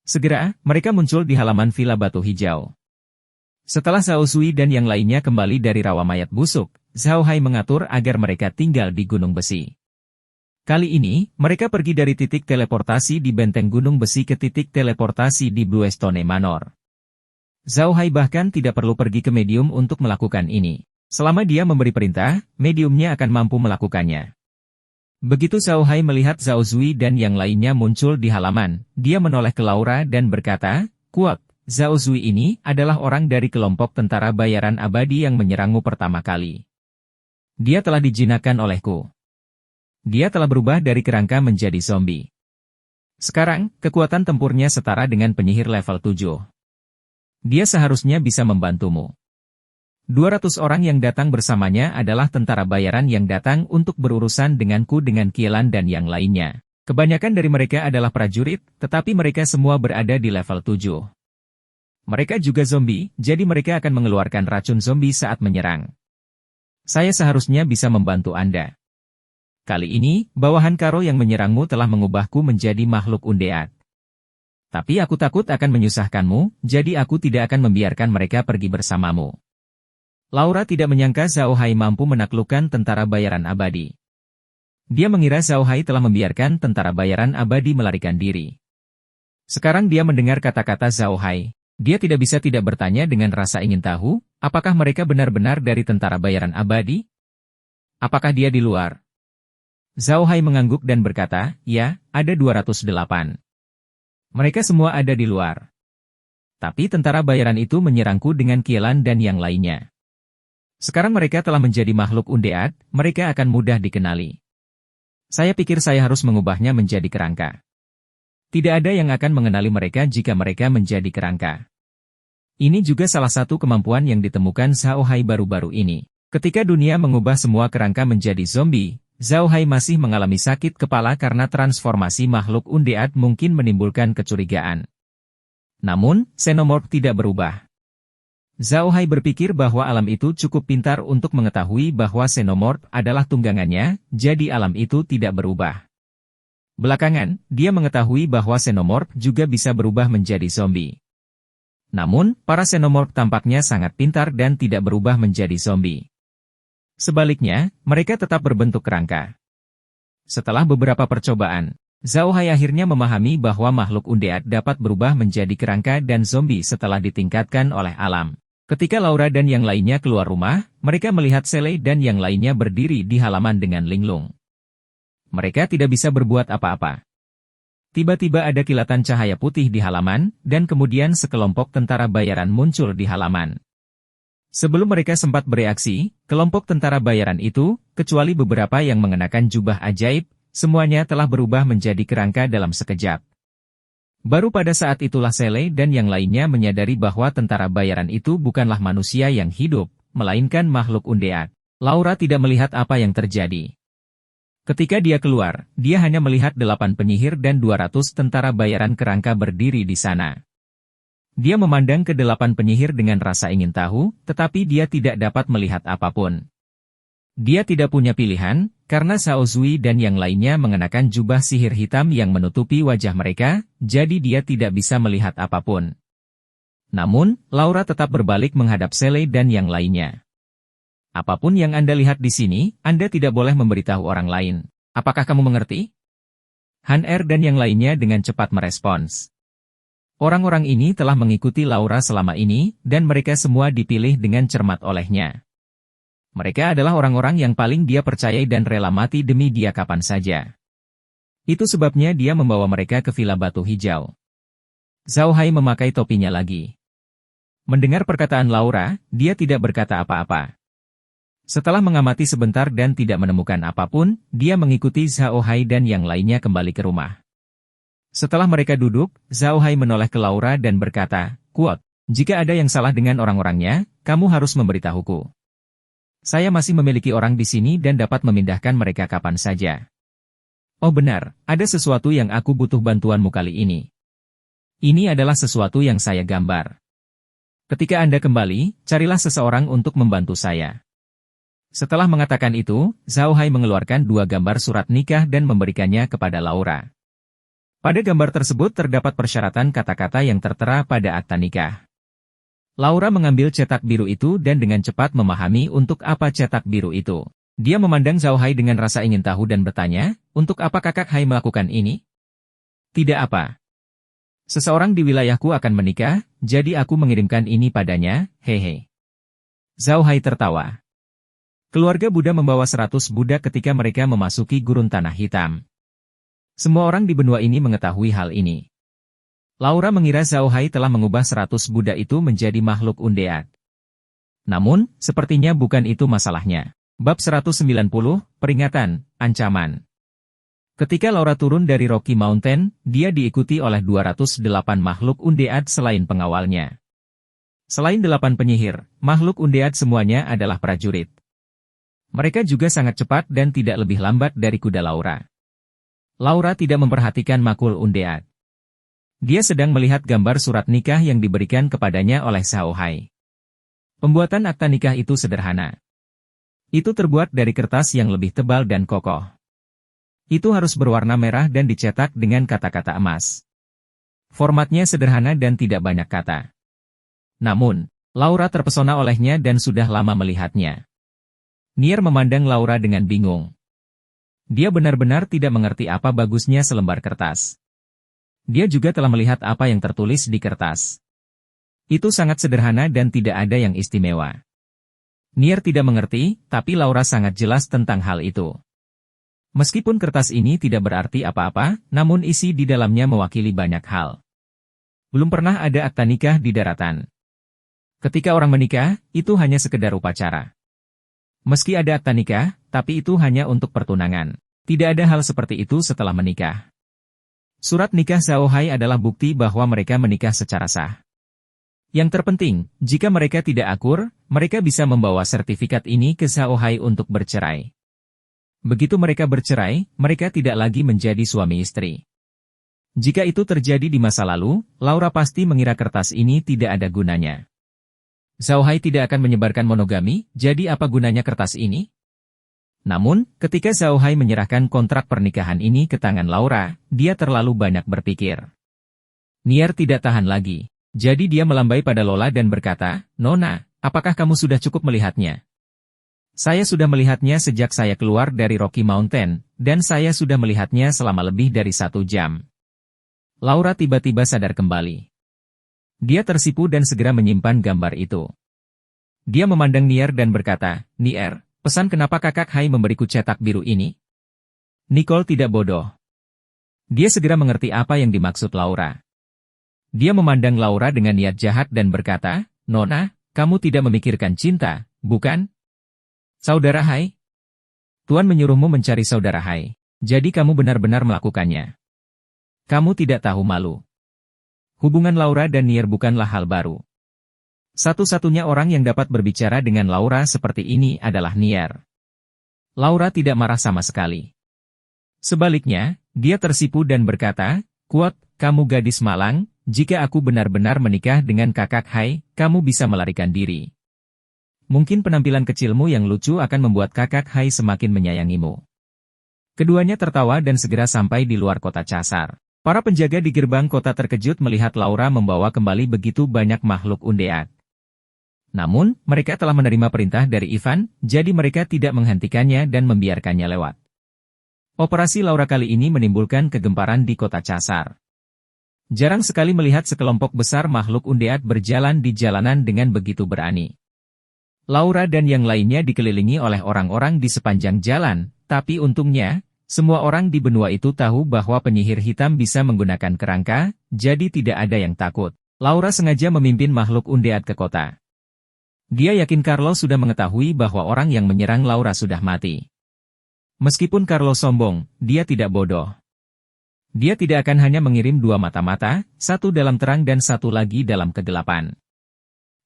Speaker 1: Segera, mereka muncul di halaman Villa Batu Hijau. Setelah Zhao Zui dan yang lainnya kembali dari rawa mayat busuk, Zhao Hai mengatur agar mereka tinggal di Gunung Besi. Kali ini, mereka pergi dari titik teleportasi di benteng Gunung Besi ke titik teleportasi di Bluestone Manor. Zhao Hai bahkan tidak perlu pergi ke medium untuk melakukan ini. Selama dia memberi perintah, mediumnya akan mampu melakukannya. Begitu Zhao Hai melihat Zhao Zui dan yang lainnya muncul di halaman, dia menoleh ke Laura dan berkata, "Kuat, Zhao Zui ini adalah orang dari kelompok tentara bayaran abadi yang menyerangmu pertama kali. Dia telah dijinakkan olehku. Dia telah berubah dari kerangka menjadi zombie. Sekarang, kekuatan tempurnya setara dengan penyihir level 7. Dia seharusnya bisa membantumu. 200 orang yang datang bersamanya adalah tentara bayaran yang datang untuk berurusan denganku dengan Kielan dan yang lainnya. Kebanyakan dari mereka adalah prajurit, tetapi mereka semua berada di level 7. Mereka juga zombie, jadi mereka akan mengeluarkan racun zombie saat menyerang. Saya seharusnya bisa membantu Anda. Kali ini, bawahan Karo yang menyerangmu telah mengubahku menjadi makhluk undead. Tapi aku takut akan menyusahkanmu, jadi aku tidak akan membiarkan mereka pergi bersamamu." Laura tidak menyangka Zhao Hai mampu menaklukkan tentara bayaran abadi. Dia mengira Zhao Hai telah membiarkan tentara bayaran abadi melarikan diri. Sekarang dia mendengar kata-kata Zhao Hai. Dia tidak bisa tidak bertanya dengan rasa ingin tahu, apakah mereka benar-benar dari tentara bayaran abadi? Apakah dia di luar? Zhao Hai mengangguk dan berkata, "Ya, ada 208. Mereka semua ada di luar. Tapi tentara bayaran itu menyerangku dengan Kielan dan yang lainnya. Sekarang mereka telah menjadi makhluk undead, mereka akan mudah dikenali. Saya pikir saya harus mengubahnya menjadi kerangka. Tidak ada yang akan mengenali mereka jika mereka menjadi kerangka." Ini juga salah satu kemampuan yang ditemukan Zhao Hai baru-baru ini. Ketika dunia mengubah semua kerangka menjadi zombie, Zhao Hai masih mengalami sakit kepala karena transformasi makhluk undead mungkin menimbulkan kecurigaan. Namun, Xenomorph tidak berubah. Zhao Hai berpikir bahwa alam itu cukup pintar untuk mengetahui bahwa Xenomorph adalah tunggangannya, jadi alam itu tidak berubah. Belakangan, dia mengetahui bahwa Xenomorph juga bisa berubah menjadi zombie. Namun, para Xenomorph tampaknya sangat pintar dan tidak berubah menjadi zombie. Sebaliknya, mereka tetap berbentuk kerangka. Setelah beberapa percobaan, Zhao Hai akhirnya memahami bahwa makhluk undead dapat berubah menjadi kerangka dan zombie setelah ditingkatkan oleh alam. Ketika Laura dan yang lainnya keluar rumah, mereka melihat Sele dan yang lainnya berdiri di halaman dengan linglung. Mereka tidak bisa berbuat apa-apa. Tiba-tiba ada kilatan cahaya putih di halaman, dan kemudian sekelompok tentara bayaran muncul di halaman. Sebelum mereka sempat bereaksi, kelompok tentara bayaran itu, kecuali beberapa yang mengenakan jubah ajaib, semuanya telah berubah menjadi kerangka dalam sekejap. Baru pada saat itulah Sele dan yang lainnya menyadari bahwa tentara bayaran itu bukanlah manusia yang hidup, melainkan makhluk undead. Laura tidak melihat apa yang terjadi. Ketika dia keluar, dia hanya melihat 8 penyihir dan 200 tentara bayaran kerangka berdiri di sana. Dia memandang ke 8 penyihir dengan rasa ingin tahu, tetapi dia tidak dapat melihat apapun. Dia tidak punya pilihan, karena Xiao Zui dan yang lainnya mengenakan jubah sihir hitam yang menutupi wajah mereka, jadi dia tidak bisa melihat apapun. Namun, Laura tetap berbalik menghadap Sele dan yang lainnya. Apapun yang Anda lihat di sini, Anda tidak boleh memberitahu orang lain. Apakah kamu mengerti? Han Er dan yang lainnya dengan cepat merespons. Orang-orang ini telah mengikuti Laura selama ini, dan mereka semua dipilih dengan cermat olehnya. Mereka adalah orang-orang yang paling dia percayai dan rela mati demi dia kapan saja. Itu sebabnya dia membawa mereka ke Villa Batu Hijau. Zhao Hai memakai topinya lagi. Mendengar perkataan Laura, dia tidak berkata apa-apa. Setelah mengamati sebentar dan tidak menemukan apapun, dia mengikuti Zhao Hai dan yang lainnya kembali ke rumah. Setelah mereka duduk, Zhao Hai menoleh ke Laura dan berkata, "Kuat, jika ada yang salah dengan orang-orangnya, kamu harus memberitahuku. Saya masih memiliki orang di sini dan dapat memindahkan mereka kapan saja." "Oh benar, ada sesuatu yang aku butuh bantuanmu kali ini. Ini adalah sesuatu yang saya gambar. Ketika Anda kembali, carilah seseorang untuk membantu saya." Setelah mengatakan itu, Zhao Hai mengeluarkan 2 gambar surat nikah dan memberikannya kepada Laura. Pada gambar tersebut terdapat persyaratan kata-kata yang tertera pada akta nikah. Laura mengambil cetak biru itu dan dengan cepat memahami untuk apa cetak biru itu. Dia memandang Zhao Hai dengan rasa ingin tahu dan bertanya, "Untuk apa kakak Hai melakukan ini?" "Tidak apa. Seseorang di wilayahku akan menikah, jadi aku mengirimkan ini padanya, hehe." Zhao Hai tertawa. Keluarga Buddha membawa 100 budak ketika mereka memasuki gurun tanah hitam. Semua orang di benua ini mengetahui hal ini. Laura mengira Zhao Hai telah mengubah 100 budak itu menjadi makhluk undead. Namun, sepertinya bukan itu masalahnya. Bab 190, Peringatan, Ancaman. Ketika Laura turun dari Rocky Mountain, dia diikuti oleh 208 makhluk undead selain pengawalnya. Selain 8 penyihir, makhluk undead semuanya adalah prajurit. Mereka juga sangat cepat dan tidak lebih lambat dari kuda Laura. Laura tidak memperhatikan makhluk undead. Dia sedang melihat gambar surat nikah yang diberikan kepadanya oleh Zhao Hai. Pembuatan akta nikah itu sederhana. Itu terbuat dari kertas yang lebih tebal dan kokoh. Itu harus berwarna merah dan dicetak dengan kata-kata emas. Formatnya sederhana dan tidak banyak kata. Namun, Laura terpesona olehnya dan sudah lama melihatnya. Nier memandang Laura dengan bingung. Dia benar-benar tidak mengerti apa bagusnya selembar kertas. Dia juga telah melihat apa yang tertulis di kertas. Itu sangat sederhana dan tidak ada yang istimewa. Nier tidak mengerti, tapi Laura sangat jelas tentang hal itu. Meskipun kertas ini tidak berarti apa-apa, namun isi di dalamnya mewakili banyak hal. Belum pernah ada akta nikah di daratan. Ketika orang menikah, itu hanya sekedar upacara. Meski ada akta nikah, tapi itu hanya untuk pertunangan. Tidak ada hal seperti itu setelah menikah. Surat nikah Zhao Hai adalah bukti bahwa mereka menikah secara sah. Yang terpenting, jika mereka tidak akur, mereka bisa membawa sertifikat ini ke Zhao Hai untuk bercerai. Begitu mereka bercerai, mereka tidak lagi menjadi suami istri. Jika itu terjadi di masa lalu, Laura pasti mengira kertas ini tidak ada gunanya. Zhao Hai tidak akan menyebarkan monogami, jadi apa gunanya kertas ini? Namun, ketika Zhao Hai menyerahkan kontrak pernikahan ini ke tangan Laura, dia terlalu banyak berpikir. Nier tidak tahan lagi. Jadi dia melambai pada Lola dan berkata, "Nona, apakah kamu sudah cukup melihatnya?" "Saya sudah melihatnya sejak saya keluar dari Rocky Mountain, dan saya sudah melihatnya selama lebih dari 1 jam." Laura tiba-tiba sadar kembali. Dia tersipu dan segera menyimpan gambar itu. Dia memandang Nier dan berkata, "Nier, pesan kenapa kakak Hai memberiku cetak biru ini?" Nicole tidak bodoh. Dia segera mengerti apa yang dimaksud Laura. Dia memandang Laura dengan niat jahat dan berkata, "Nona, kamu tidak memikirkan cinta, bukan? Saudara Hai? Tuan menyuruhmu mencari saudara Hai. Jadi kamu benar-benar melakukannya. Kamu tidak tahu malu." Hubungan Laura dan Nier bukanlah hal baru. Satu-satunya orang yang dapat berbicara dengan Laura seperti ini adalah Nier. Laura tidak marah sama sekali. Sebaliknya, dia tersipu dan berkata, "Kuat, kamu gadis malang, jika aku benar-benar menikah dengan kakak Hai, kamu bisa melarikan diri. Mungkin penampilan kecilmu yang lucu akan membuat kakak Hai semakin menyayangimu." Keduanya tertawa dan segera sampai di luar kota Casar. Para penjaga di gerbang kota terkejut melihat Laura membawa kembali begitu banyak makhluk undead. Namun, mereka telah menerima perintah dari Ivan, jadi mereka tidak menghentikannya dan membiarkannya lewat. Operasi Laura kali ini menimbulkan kegemparan di kota Casar. Jarang sekali melihat sekelompok besar makhluk undead berjalan di jalanan dengan begitu berani. Laura dan yang lainnya dikelilingi oleh orang-orang di sepanjang jalan, tapi untungnya, semua orang di benua itu tahu bahwa penyihir hitam bisa menggunakan kerangka, jadi tidak ada yang takut. Laura sengaja memimpin makhluk undead ke kota. Dia yakin Carlo sudah mengetahui bahwa orang yang menyerang Laura sudah mati. Meskipun Carlo sombong, dia tidak bodoh. Dia tidak akan hanya mengirim dua mata-mata, satu dalam terang dan satu lagi dalam kegelapan.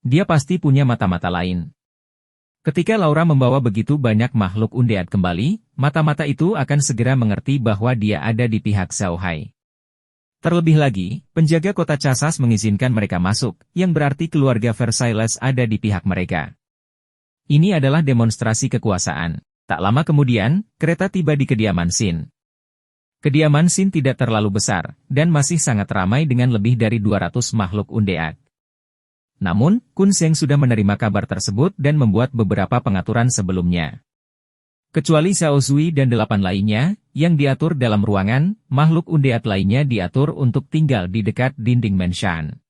Speaker 1: Dia pasti punya mata-mata lain. Ketika Laura membawa begitu banyak makhluk undead kembali, mata-mata itu akan segera mengerti bahwa dia ada di pihak Xiao Hai. Terlebih lagi, penjaga kota Casas mengizinkan mereka masuk, yang berarti keluarga Versailles ada di pihak mereka. Ini adalah demonstrasi kekuasaan. Tak lama kemudian, kereta tiba di kediaman Xin. Kediaman Xin tidak terlalu besar, dan masih sangat ramai dengan lebih dari 200 makhluk undead. Namun, Kun Sheng sudah menerima kabar tersebut dan membuat beberapa pengaturan sebelumnya. Kecuali Xiao Zui dan 8 lainnya, yang diatur dalam ruangan, makhluk undead lainnya diatur untuk tinggal di dekat dinding Menshan.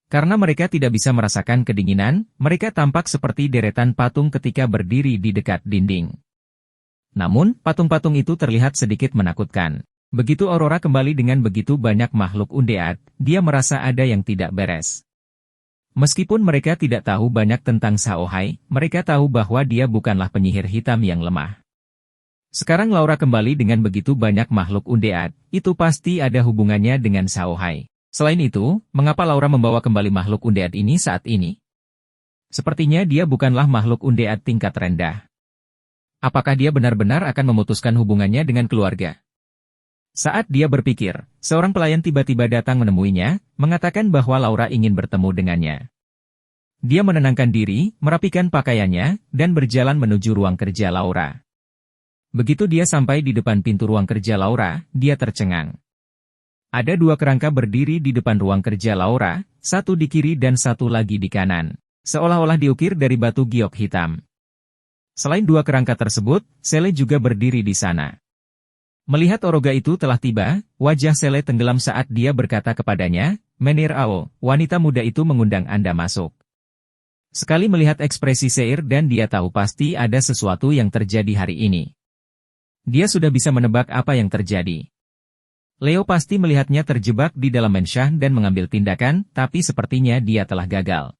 Speaker 1: Karena mereka tidak bisa merasakan kedinginan, mereka tampak seperti deretan patung ketika berdiri di dekat dinding. Namun, patung-patung itu terlihat sedikit menakutkan. Begitu Aurora kembali dengan begitu banyak makhluk undead, dia merasa ada yang tidak beres. Meskipun mereka tidak tahu banyak tentang Xiao Hai, mereka tahu bahwa dia bukanlah penyihir hitam yang lemah. Sekarang Laura kembali dengan begitu banyak makhluk undead, itu pasti ada hubungannya dengan Xiao Hai. Selain itu, mengapa Laura membawa kembali makhluk undead ini saat ini? Sepertinya dia bukanlah makhluk undead tingkat rendah. Apakah dia benar-benar akan memutuskan hubungannya dengan keluarga? Saat dia berpikir, seorang pelayan tiba-tiba datang menemuinya, mengatakan bahwa Laura ingin bertemu dengannya. Dia menenangkan diri, merapikan pakaiannya, dan berjalan menuju ruang kerja Laura. Begitu dia sampai di depan pintu ruang kerja Laura, dia tercengang. Ada dua kerangka berdiri di depan ruang kerja Laura, satu di kiri dan satu lagi di kanan, seolah-olah diukir dari batu giok hitam. Selain dua kerangka tersebut, Sele juga berdiri di sana. Melihat Oroga itu telah tiba, wajah Sele tenggelam saat dia berkata kepadanya, "Menir Ao, wanita muda itu mengundang Anda masuk." Sekali melihat ekspresi Seir dan dia tahu pasti ada sesuatu yang terjadi hari ini. Dia sudah bisa menebak apa yang terjadi. Leo pasti melihatnya terjebak di dalam Menshah dan mengambil tindakan, tapi sepertinya dia telah gagal.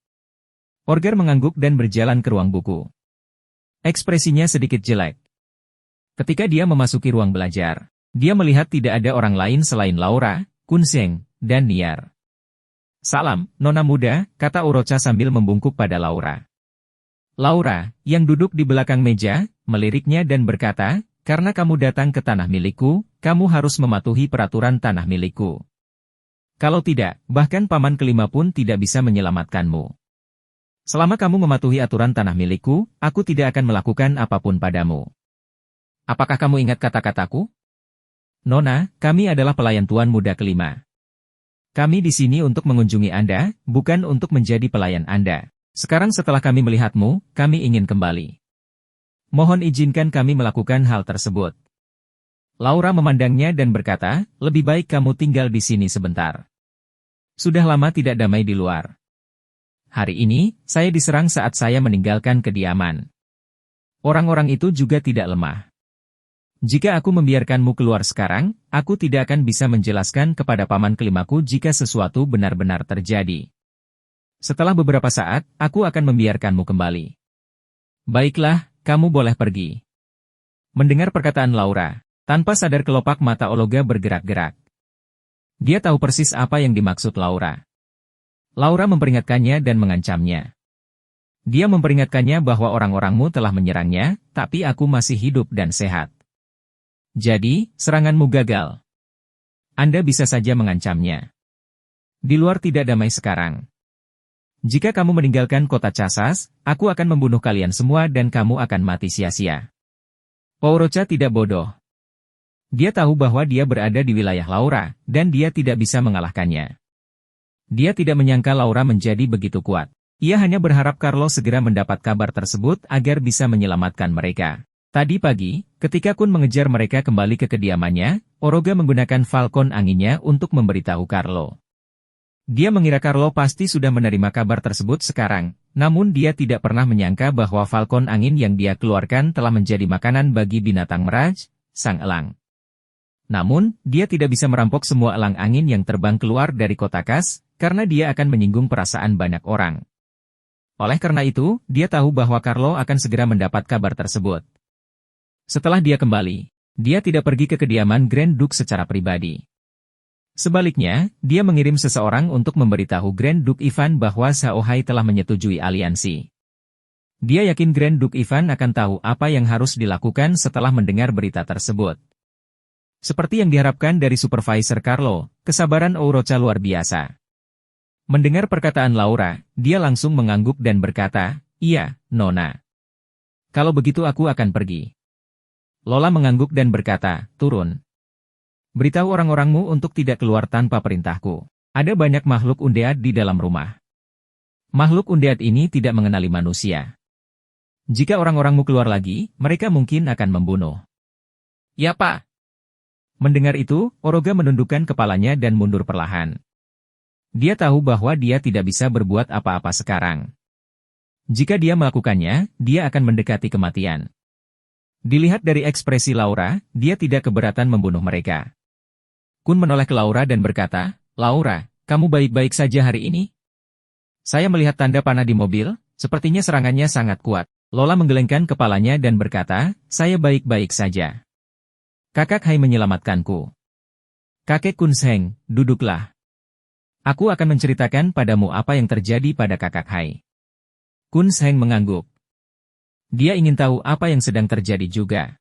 Speaker 1: Orger mengangguk dan berjalan ke ruang buku. Ekspresinya sedikit jelek. Ketika dia memasuki ruang belajar, dia melihat tidak ada orang lain selain Laura, Kun Sheng, dan Nier. "Salam, Nona muda," kata Urocha sambil membungkuk pada Laura. Laura, yang duduk di belakang meja, meliriknya dan berkata, "Karena kamu datang ke tanah milikku, kamu harus mematuhi peraturan tanah milikku. Kalau tidak, bahkan paman kelima pun tidak bisa menyelamatkanmu. Selama kamu mematuhi aturan tanah milikku, aku tidak akan melakukan apapun padamu. Apakah kamu ingat kata-kataku? Nona, kami adalah pelayan Tuan Muda kelima. Kami di sini untuk mengunjungi Anda, bukan untuk menjadi pelayan Anda. Sekarang setelah kami melihatmu, kami ingin kembali. Mohon izinkan kami melakukan hal tersebut." Laura memandangnya dan berkata, "Lebih baik kamu tinggal di sini sebentar. Sudah lama tidak damai di luar. Hari ini, saya diserang saat saya meninggalkan kediaman. Orang-orang itu juga tidak lemah. Jika aku membiarkanmu keluar sekarang, aku tidak akan bisa menjelaskan kepada paman kelimaku jika sesuatu benar-benar terjadi. Setelah beberapa saat, aku akan membiarkanmu kembali. Baiklah, kamu boleh pergi. Mendengar perkataan Laura, tanpa sadar kelopak mata Olga bergerak-gerak. Dia tahu persis apa yang dimaksud Laura. Laura memperingatkannya dan mengancamnya. Dia memperingatkannya bahwa orang-orangmu telah menyerangnya, tapi aku masih hidup dan sehat. Jadi, seranganmu gagal. Anda bisa saja mengancamnya. Di luar tidak damai sekarang. Jika kamu meninggalkan kota Casas, aku akan membunuh kalian semua dan kamu akan mati sia-sia. Ourocha tidak bodoh. Dia tahu bahwa dia berada di wilayah Laura, dan dia tidak bisa mengalahkannya. Dia tidak menyangka Laura menjadi begitu kuat. Ia hanya berharap Carlo segera mendapat kabar tersebut agar bisa menyelamatkan mereka. Tadi pagi, ketika Kun mengejar mereka kembali ke kediamannya, Oroga menggunakan falcon anginnya untuk memberitahu Carlo. Dia mengira Carlo pasti sudah menerima kabar tersebut sekarang, namun dia tidak pernah menyangka bahwa falcon angin yang dia keluarkan telah menjadi makanan bagi binatang meraj, sang elang. Namun, dia tidak bisa merampok semua elang angin yang terbang keluar dari kota Kas, karena dia akan menyinggung perasaan banyak orang. Oleh karena itu, dia tahu bahwa Carlo akan segera mendapat kabar tersebut. Setelah dia kembali, dia tidak pergi ke kediaman Grand Duke secara pribadi. Sebaliknya, dia mengirim seseorang untuk memberitahu Grand Duke Ivan bahwa Xiaohai telah menyetujui aliansi. Dia yakin Grand Duke Ivan akan tahu apa yang harus dilakukan setelah mendengar berita tersebut. Seperti yang diharapkan dari Supervisor Carlo, kesabaran Ourocha luar biasa. Mendengar perkataan Laura, dia langsung mengangguk dan berkata, "Iya, Nona. Kalau begitu aku akan pergi." Lola mengangguk dan berkata, "Turun. Beritahu orang-orangmu untuk tidak keluar tanpa perintahku. Ada banyak makhluk undead di dalam rumah. Makhluk undead ini tidak mengenali manusia. Jika orang-orangmu keluar lagi, mereka mungkin akan membunuh." "Ya, Pak." Mendengar itu, Oroga menundukkan kepalanya dan mundur perlahan. Dia tahu bahwa dia tidak bisa berbuat apa-apa sekarang. Jika dia melakukannya, dia akan mendekati kematian. Dilihat dari ekspresi Laura, dia tidak keberatan membunuh mereka. Kun menoleh ke Laura dan berkata, "Laura, kamu baik-baik saja hari ini? Saya melihat tanda panah di mobil, sepertinya serangannya sangat kuat." Lola menggelengkan kepalanya dan berkata, "Saya baik-baik saja. Kakak Hai menyelamatkanku." "Kakek Kun Sheng, duduklah. Aku akan menceritakan padamu apa yang terjadi pada kakak Hai." Kun Sheng mengangguk. Dia ingin tahu apa yang sedang terjadi juga.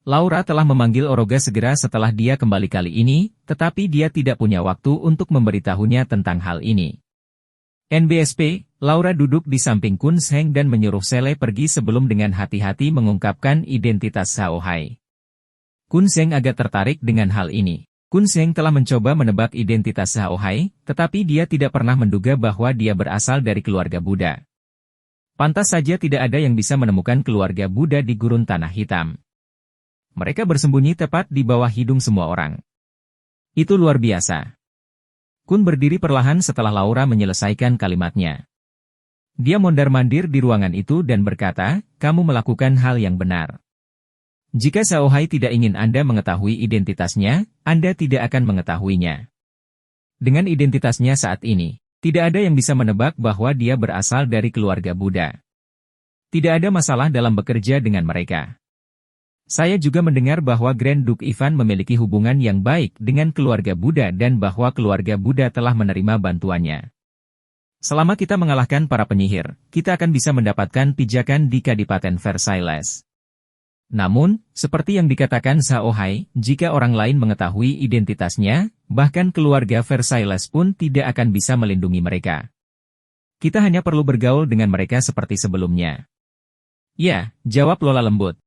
Speaker 1: Laura telah memanggil Oroga segera setelah dia kembali kali ini, tetapi dia tidak punya waktu untuk memberitahunya tentang hal ini. NBSP, Laura duduk di samping Kun Sheng dan menyuruh Sele pergi sebelum dengan hati-hati mengungkapkan identitas Xiaohai. Kun Sheng agak tertarik dengan hal ini. Kun Sheng telah mencoba menebak identitas Xiaohai, tetapi dia tidak pernah menduga bahwa dia berasal dari keluarga Buddha. Pantas saja tidak ada yang bisa menemukan keluarga Buddha di gurun tanah hitam. Mereka bersembunyi tepat di bawah hidung semua orang. Itu luar biasa. Kun berdiri perlahan setelah Laura menyelesaikan kalimatnya. Dia mondar-mandir di ruangan itu dan berkata, "Kamu melakukan hal yang benar. Jika Xiaohai tidak ingin Anda mengetahui identitasnya, Anda tidak akan mengetahuinya. Dengan identitasnya saat ini, tidak ada yang bisa menebak bahwa dia berasal dari keluarga Buddha. Tidak ada masalah dalam bekerja dengan mereka. Saya juga mendengar bahwa Grand Duke Ivan memiliki hubungan yang baik dengan keluarga Buddha dan bahwa keluarga Buddha telah menerima bantuannya. Selama kita mengalahkan para penyihir, kita akan bisa mendapatkan pijakan di Kadipaten Versailles. Namun, seperti yang dikatakan Xiaohai, jika orang lain mengetahui identitasnya, bahkan keluarga Versailles pun tidak akan bisa melindungi mereka. Kita hanya perlu bergaul dengan mereka seperti sebelumnya." "Ya," jawab Lola lembut.